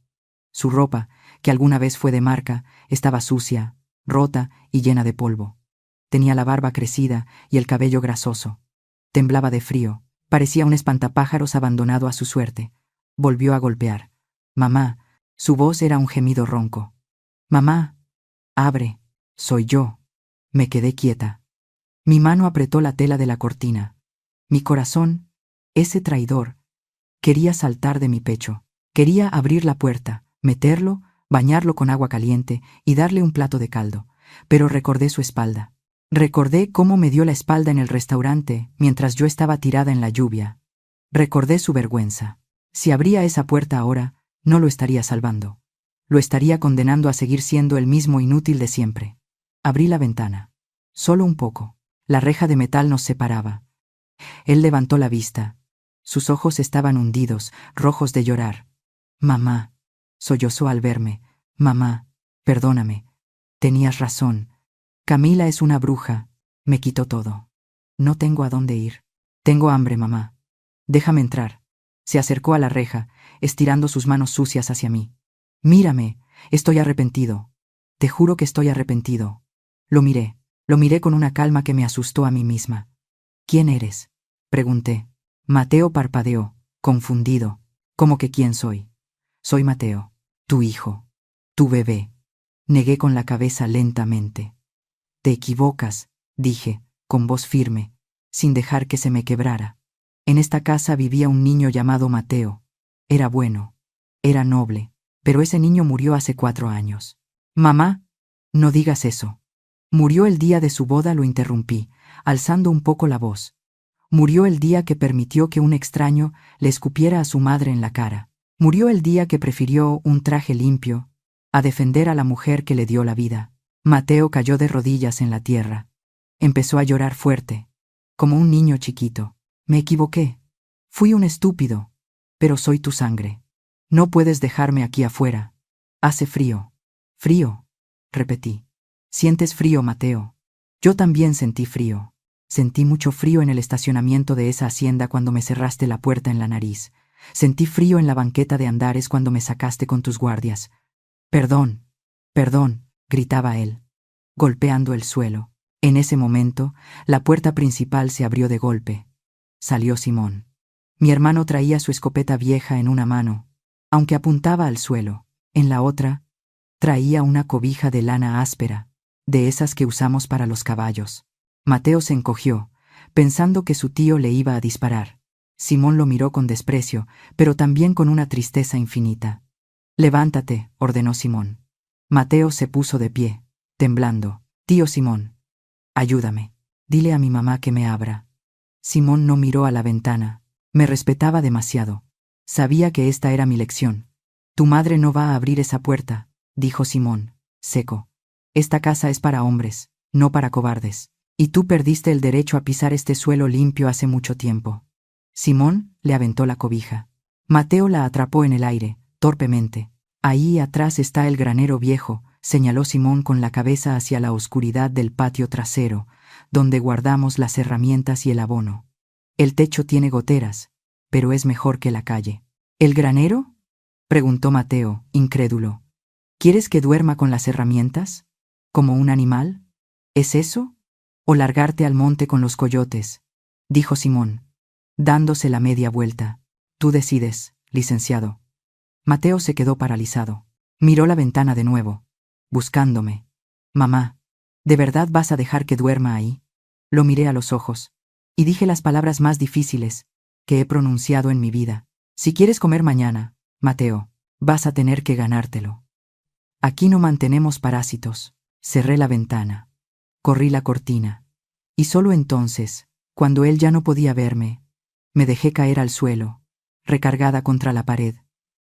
Su ropa, que alguna vez fue de marca, estaba sucia, rota y llena de polvo. Tenía la barba crecida y el cabello grasoso. Temblaba de frío. Parecía un espantapájaros abandonado a su suerte. Volvió a golpear. Mamá. Su voz era un gemido ronco. Mamá. Abre. Soy yo. Me quedé quieta. Mi mano apretó la tela de la cortina. Mi corazón, ese traidor, quería saltar de mi pecho. Quería abrir la puerta, meterlo, bañarlo con agua caliente y darle un plato de caldo. Pero recordé su espalda. Recordé cómo me dio la espalda en el restaurante mientras yo estaba tirada en la lluvia. Recordé su vergüenza. Si abría esa puerta ahora, no lo estaría salvando. Lo estaría condenando a seguir siendo el mismo inútil de siempre. Abrí la ventana. Solo un poco. La reja de metal nos separaba. Él levantó la vista. Sus ojos estaban hundidos, rojos de llorar. Mamá, sollozó al verme. Mamá, perdóname. Tenías razón. Camila es una bruja. Me quitó todo. No tengo a dónde ir. Tengo hambre, mamá. Déjame entrar. Se acercó a la reja, estirando sus manos sucias hacia mí. Mírame, estoy arrepentido. Te juro que estoy arrepentido. Lo miré con una calma que me asustó a mí misma. ¿Quién eres?, pregunté. Mateo parpadeó, confundido. ¿Cómo que quién soy? Soy Mateo, tu hijo, tu bebé. Negué con la cabeza lentamente. Te equivocas, dije, con voz firme, sin dejar que se me quebrara. En esta casa vivía un niño llamado Mateo. Era bueno, era noble, pero ese niño murió hace 4 años. Mamá, no digas eso. Murió el día de su boda, lo interrumpí, alzando un poco la voz. Murió el día que permitió que un extraño le escupiera a su madre en la cara. Murió el día que prefirió un traje limpio a defender a la mujer que le dio la vida. Mateo cayó de rodillas en la tierra. Empezó a llorar fuerte, como un niño chiquito. Me equivoqué. Fui un estúpido, pero soy tu sangre. No puedes dejarme aquí afuera. Hace frío. Frío, repetí. ¿Sientes frío, Mateo? Yo también sentí frío. Sentí mucho frío en el estacionamiento de esa hacienda cuando me cerraste la puerta en la nariz. Sentí frío en la banqueta de Andares cuando me sacaste con tus guardias. Perdón, perdón, gritaba él, golpeando el suelo. En ese momento, la puerta principal se abrió de golpe. Salió Simón. Mi hermano traía su escopeta vieja en una mano, aunque apuntaba al suelo. En la otra, traía una cobija de lana áspera, de esas que usamos para los caballos. Mateo se encogió, pensando que su tío le iba a disparar. Simón lo miró con desprecio, pero también con una tristeza infinita. Levántate, ordenó Simón. Mateo se puso de pie, temblando. Tío Simón, ayúdame. Dile a mi mamá que me abra. Simón no miró a la ventana. Me respetaba demasiado. Sabía que esta era mi lección. Tu madre no va a abrir esa puerta, dijo Simón, seco. Esta casa es para hombres, no para cobardes. Y tú perdiste el derecho a pisar este suelo limpio hace mucho tiempo. Simón le aventó la cobija. Mateo la atrapó en el aire, torpemente. Ahí atrás está el granero viejo, señaló Simón con la cabeza hacia la oscuridad del patio trasero, donde guardamos las herramientas y el abono. El techo tiene goteras, pero es mejor que la calle. ¿El granero?, preguntó Mateo, incrédulo. ¿Quieres que duerma con las herramientas? ¿Como un animal? ¿Es eso? ¿O largarte al monte con los coyotes?, dijo Simón, dándose la media vuelta. Tú decides, licenciado. Mateo se quedó paralizado. Miró la ventana de nuevo, buscándome. Mamá, ¿de verdad vas a dejar que duerma ahí? Lo miré a los ojos, y dije las palabras más difíciles que he pronunciado en mi vida. Si quieres comer mañana, Mateo, vas a tener que ganártelo. Aquí no mantenemos parásitos. Cerré la ventana. Corrí la cortina. Y solo entonces, cuando él ya no podía verme, me dejé caer al suelo, recargada contra la pared,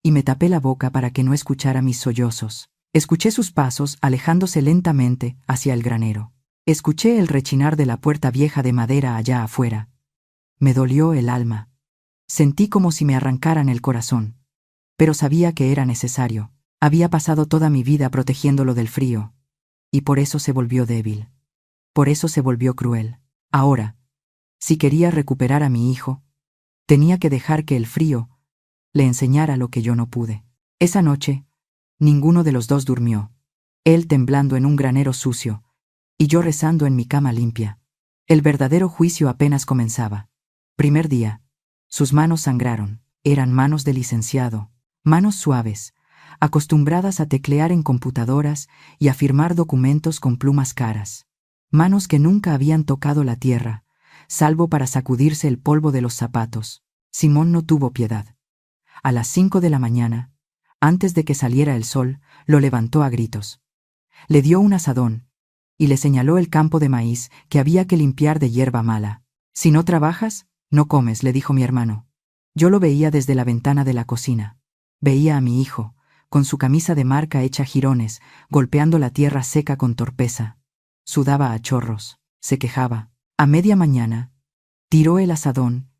y me tapé la boca para que no escuchara mis sollozos. Escuché sus pasos alejándose lentamente hacia el granero. Escuché el rechinar de la puerta vieja de madera allá afuera. Me dolió el alma. Sentí como si me arrancaran el corazón. Pero sabía que era necesario. Había pasado toda mi vida protegiéndolo del frío. Y por eso se volvió débil. Por eso se volvió cruel. Ahora, si quería recuperar a mi hijo, tenía que dejar que el frío le enseñara lo que yo no pude. Esa noche, ninguno de los dos durmió. Él temblando en un granero sucio, y yo rezando en mi cama limpia. El verdadero juicio apenas comenzaba. Primer día. Sus manos sangraron. Eran manos de licenciado, manos suaves, acostumbradas a teclear en computadoras y a firmar documentos con plumas caras. Manos que nunca habían tocado la tierra, salvo para sacudirse el polvo de los zapatos. Simón no tuvo piedad. A las 5 de la mañana, antes de que saliera el sol, lo levantó a gritos. Le dio un azadón y le señaló el campo de maíz que había que limpiar de hierba mala. Si no trabajas, no comes, le dijo mi hermano. Yo lo veía desde la ventana de la cocina. Veía a mi hijo, con su camisa de marca hecha jirones, golpeando la tierra seca con torpeza. Sudaba a chorros, se quejaba. A media mañana, tiró el azadón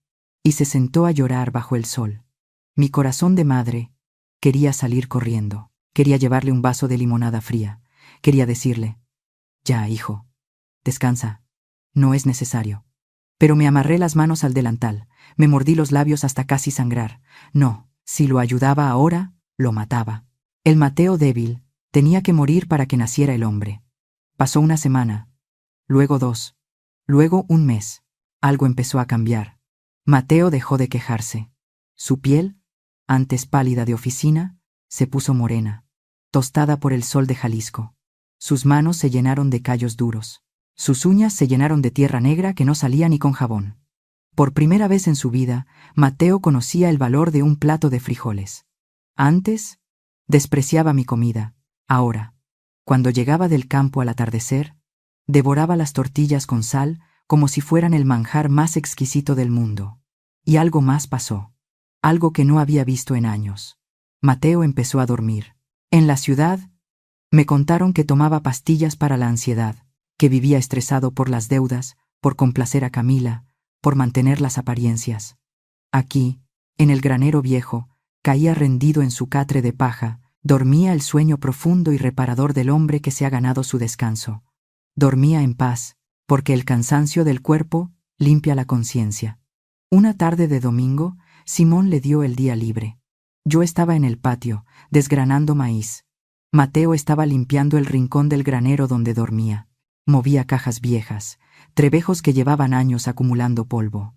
y se sentó a llorar bajo el sol. Mi corazón de madre quería salir corriendo. Quería llevarle un vaso de limonada fría. Quería decirle: ya, hijo, descansa, no es necesario. Pero me amarré las manos al delantal, me mordí los labios hasta casi sangrar. No, si lo ayudaba ahora, lo mataba. El Mateo débil tenía que morir para que naciera el hombre. Pasó una semana, luego 2, luego un mes. Algo empezó a cambiar. Mateo dejó de quejarse. Su piel, antes pálida de oficina, se puso morena, tostada por el sol de Jalisco. Sus manos se llenaron de callos duros. Sus uñas se llenaron de tierra negra que no salía ni con jabón. Por primera vez en su vida, Mateo conocía el valor de un plato de frijoles. Antes, despreciaba mi comida. Ahora, cuando llegaba del campo al atardecer, devoraba las tortillas con sal como si fueran el manjar más exquisito del mundo. Y algo más pasó. Algo que no había visto en años. Mateo empezó a dormir. En la ciudad, me contaron que tomaba pastillas para la ansiedad, que vivía estresado por las deudas, por complacer a Camila, por mantener las apariencias. Aquí, en el granero viejo, caía rendido en su catre de paja, dormía el sueño profundo y reparador del hombre que se ha ganado su descanso. Dormía en paz, porque el cansancio del cuerpo limpia la conciencia. Una tarde de domingo, Simón le dio el día libre. Yo estaba en el patio, desgranando maíz. Mateo estaba limpiando el rincón del granero donde dormía. Movía cajas viejas, trebejos que llevaban años acumulando polvo.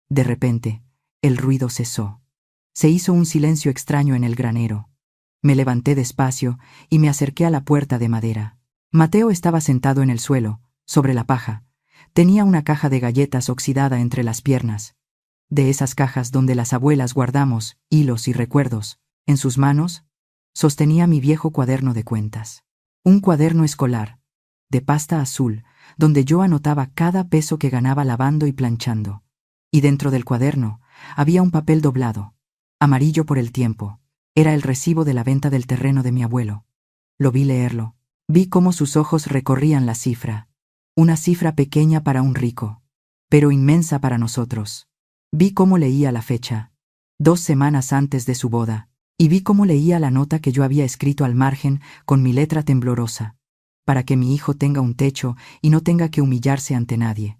De repente, el ruido cesó. Se hizo un silencio extraño en el granero. Me levanté despacio y me acerqué a la puerta de madera. Mateo estaba sentado en el suelo, sobre la paja. Tenía una caja de galletas oxidada entre las piernas. De esas cajas donde las abuelas guardamos hilos y recuerdos. En sus manos, sostenía mi viejo cuaderno de cuentas. Un cuaderno escolar, de pasta azul, donde yo anotaba cada peso que ganaba lavando y planchando. Y dentro del cuaderno había un papel doblado, amarillo por el tiempo. Era el recibo de la venta del terreno de mi abuelo. Lo vi leerlo. Vi cómo sus ojos recorrían la cifra. Una cifra pequeña para un rico, pero inmensa para nosotros. Vi cómo leía la fecha, 2 semanas antes de su boda, y vi cómo leía la nota que yo había escrito al margen con mi letra temblorosa. Para que mi hijo tenga un techo y no tenga que humillarse ante nadie.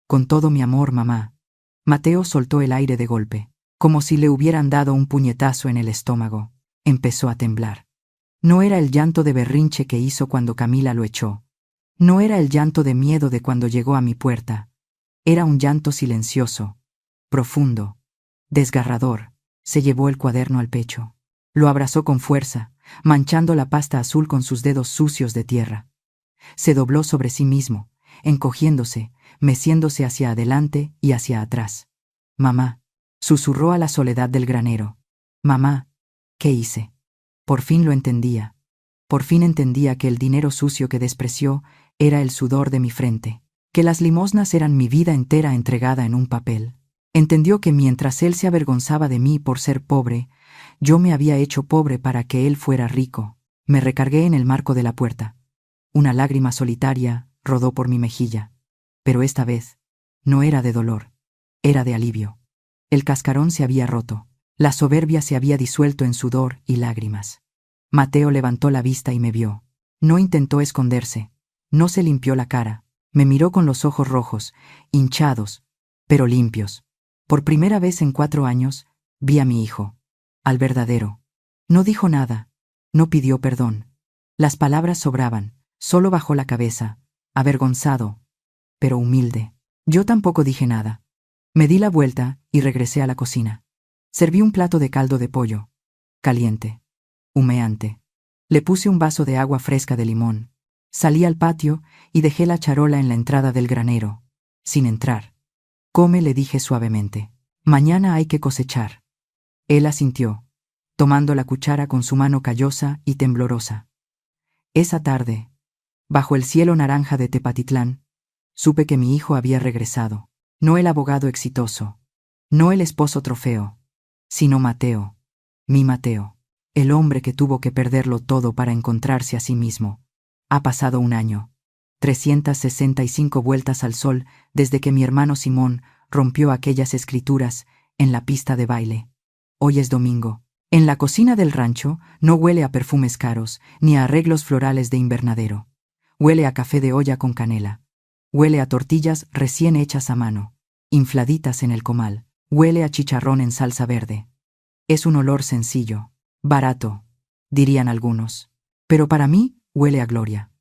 Con todo mi amor, mamá. Mateo soltó el aire de golpe, como si le hubieran dado un puñetazo en el estómago. Empezó a temblar. No era el llanto de berrinche que hizo cuando Camila lo echó. No era el llanto de miedo de cuando llegó a mi puerta. Era un llanto silencioso, profundo, desgarrador. Se llevó el cuaderno al pecho. Lo abrazó con fuerza, manchando la pasta azul con sus dedos sucios de tierra. Se dobló sobre sí mismo, encogiéndose, meciéndose hacia adelante y hacia atrás. «Mamá», susurró a la soledad del granero. «Mamá, ¿qué hice?» Por fin lo entendía. Por fin entendía que el dinero sucio que despreció era el sudor de mi frente, que las limosnas eran mi vida entera entregada en un papel. Entendió que mientras él se avergonzaba de mí por ser pobre, yo me había hecho pobre para que él fuera rico. Me recargué en el marco de la puerta. Una lágrima solitaria rodó por mi mejilla. Pero esta vez no era de dolor, era de alivio. El cascarón se había roto. La soberbia se había disuelto en sudor y lágrimas. Mateo levantó la vista y me vio. No intentó esconderse. No se limpió la cara. Me miró con los ojos rojos, hinchados, pero limpios. Por primera vez en 4 años, vi a mi hijo. Al verdadero. No dijo nada. No pidió perdón. Las palabras sobraban. Solo bajó la cabeza, avergonzado, pero humilde. Yo tampoco dije nada. Me di la vuelta y regresé a la cocina. Serví un plato de caldo de pollo. Caliente. Humeante. Le puse un vaso de agua fresca de limón. Salí al patio y dejé la charola en la entrada del granero, sin entrar. «Come», le dije suavemente. «Mañana hay que cosechar». Él asintió, tomando la cuchara con su mano callosa y temblorosa. Esa tarde, bajo el cielo naranja de Tepatitlán, supe que mi hijo había regresado. No el abogado exitoso, no el esposo trofeo, sino Mateo, mi Mateo, el hombre que tuvo que perderlo todo para encontrarse a sí mismo. Ha pasado 1 año, 365 vueltas al sol desde que mi hermano Simón rompió aquellas escrituras en la pista de baile. Hoy es domingo. En la cocina del rancho no huele a perfumes caros ni a arreglos florales de invernadero. Huele a café de olla con canela. Huele a tortillas recién hechas a mano, infladitas en el comal. Huele a chicharrón en salsa verde. Es un olor sencillo, barato, dirían algunos. Pero para mí huele a gloria.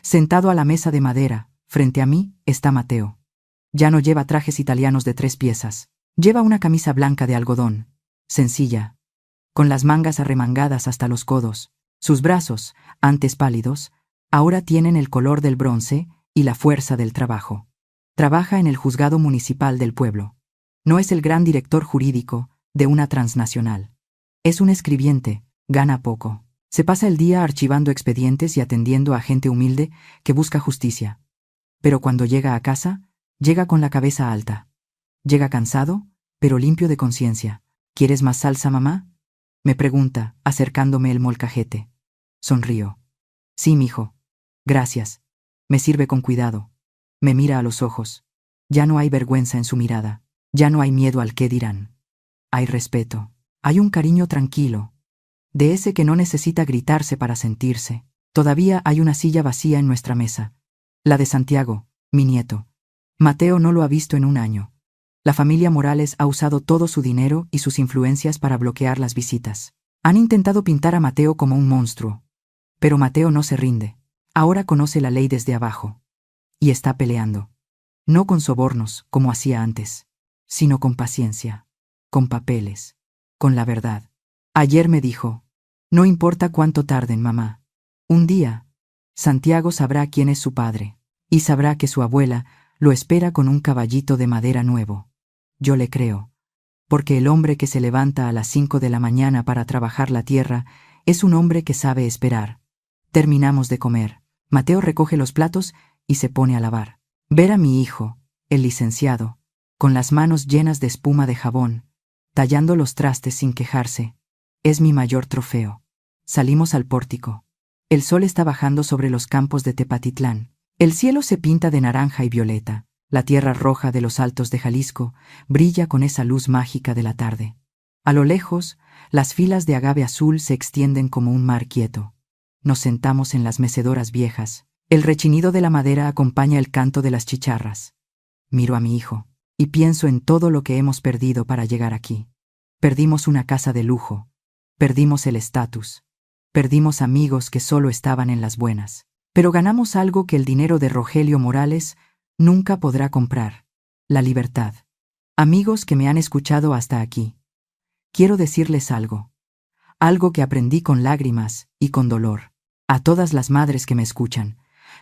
Sentado a la mesa de madera, frente a mí, está Mateo. Ya no lleva trajes italianos de 3 piezas. Lleva una camisa blanca de algodón, sencilla, con las mangas arremangadas hasta los codos. Sus brazos, antes pálidos, ahora tienen el color del bronce y la fuerza del trabajo. Trabaja en el juzgado municipal del pueblo. No es el gran director jurídico de una transnacional. Es un escribiente, gana poco. Se pasa el día archivando expedientes y atendiendo a gente humilde que busca justicia. Pero cuando llega a casa, llega con la cabeza alta. Llega cansado, pero limpio de conciencia. ¿Quieres más salsa, mamá?, me pregunta, acercándome el molcajete. Sonrío. Sí, mijo. Gracias. Me sirve con cuidado. Me mira a los ojos. Ya no hay vergüenza en su mirada. Ya no hay miedo al qué dirán. Hay respeto. Hay un cariño tranquilo. De ese que no necesita gritarse para sentirse. Todavía hay una silla vacía en nuestra mesa. La de Santiago, mi nieto. Mateo no lo ha visto en 1 año. La familia Morales ha usado todo su dinero y sus influencias para bloquear las visitas. Han intentado pintar a Mateo como un monstruo. Pero Mateo no se rinde. Ahora conoce la ley desde abajo. Y está peleando. No con sobornos, como hacía antes, sino con paciencia, con papeles, con la verdad. Ayer me dijo, no importa cuánto tarden, mamá. Un día, Santiago sabrá quién es su padre, y sabrá que su abuela lo espera con un caballito de madera nuevo. Yo le creo, porque el hombre que se levanta a las 5 de la mañana para trabajar la tierra es un hombre que sabe esperar. Terminamos de comer. Mateo recoge los platos y se pone a lavar. Ver a mi hijo, el licenciado, con las manos llenas de espuma de jabón, tallando los trastes sin quejarse, es mi mayor trofeo. Salimos al pórtico. El sol está bajando sobre los campos de Tepatitlán. El cielo se pinta de naranja y violeta. La tierra roja de los altos de Jalisco brilla con esa luz mágica de la tarde. A lo lejos, las filas de agave azul se extienden como un mar quieto. Nos sentamos en las mecedoras viejas. El rechinido de la madera acompaña el canto de las chicharras. Miro a mi hijo y pienso en todo lo que hemos perdido para llegar aquí. Perdimos una casa de lujo. Perdimos el estatus. Perdimos amigos que solo estaban en las buenas. Pero ganamos algo que el dinero de Rogelio Morales nunca podrá comprar: la libertad. Amigos que me han escuchado hasta aquí, quiero decirles algo. Algo que aprendí con lágrimas y con dolor. A todas las madres que me escuchan,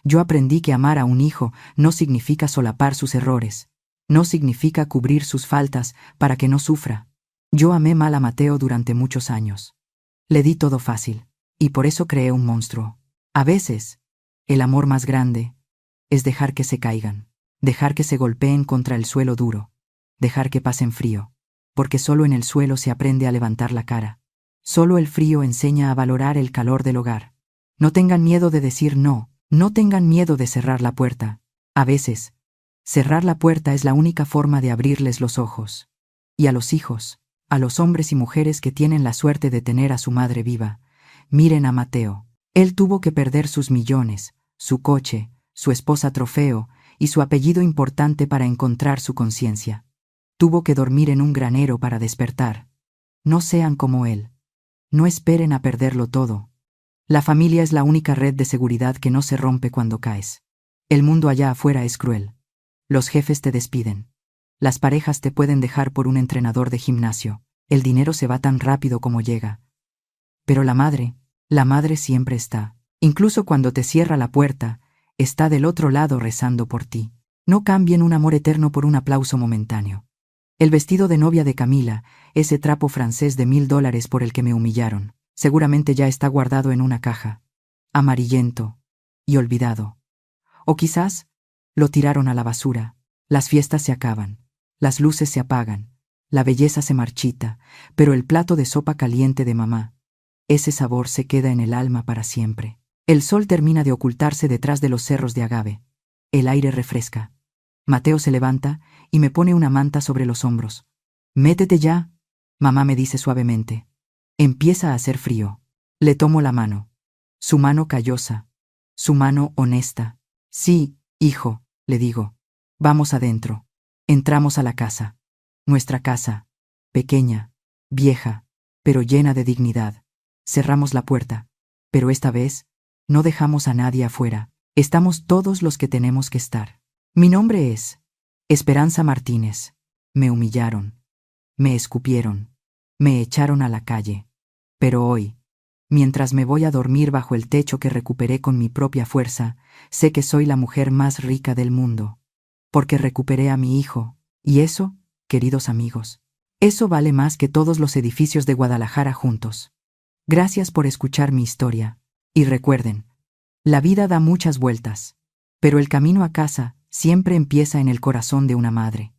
yo aprendí que amar a un hijo no significa solapar sus errores, no significa cubrir sus faltas para que no sufra. Yo amé mal a Mateo durante muchos años. Le di todo fácil, y por eso creé un monstruo. A veces, el amor más grande es dejar que se caigan, dejar que se golpeen contra el suelo duro, dejar que pasen frío, porque solo en el suelo se aprende a levantar la cara. Solo el frío enseña a valorar el calor del hogar. No tengan miedo de decir no, no tengan miedo de cerrar la puerta. A veces, cerrar la puerta es la única forma de abrirles los ojos. Y a los hijos, a los hombres y mujeres que tienen la suerte de tener a su madre viva, miren a Mateo. Él tuvo que perder sus millones, su coche, su esposa trofeo y su apellido importante para encontrar su conciencia. Tuvo que dormir en un granero para despertar. No sean como él. No esperen a perderlo todo. La familia es la única red de seguridad que no se rompe cuando caes. El mundo allá afuera es cruel. Los jefes te despiden. Las parejas te pueden dejar por un entrenador de gimnasio. El dinero se va tan rápido como llega. Pero la madre siempre está. Incluso cuando te cierra la puerta, está del otro lado rezando por ti. No cambien un amor eterno por un aplauso momentáneo. El vestido de novia de Camila, ese trapo francés de $1000 por el que me humillaron, seguramente ya está guardado en una caja, amarillento y olvidado. O quizás lo tiraron a la basura. Las fiestas se acaban, las luces se apagan, la belleza se marchita, pero el plato de sopa caliente de mamá, ese sabor se queda en el alma para siempre. El sol termina de ocultarse detrás de los cerros de agave. El aire refresca. Mateo se levanta y me pone una manta sobre los hombros. «Métete ya», mamá me dice suavemente. Empieza a hacer frío. Le tomo la mano. Su mano callosa. Su mano honesta. «Sí, hijo», le digo. «Vamos adentro». Entramos a la casa. Nuestra casa. Pequeña, vieja, pero llena de dignidad. Cerramos la puerta. Pero esta vez, no dejamos a nadie afuera. Estamos todos los que tenemos que estar. Mi nombre es Esperanza Martínez. Me humillaron. Me escupieron. Me echaron a la calle. Pero hoy, mientras me voy a dormir bajo el techo que recuperé con mi propia fuerza, sé que soy la mujer más rica del mundo. Porque recuperé a mi hijo. Y eso, queridos amigos, eso vale más que todos los edificios de Guadalajara juntos. Gracias por escuchar mi historia. Y recuerden, la vida da muchas vueltas, pero el camino a casa siempre empieza en el corazón de una madre.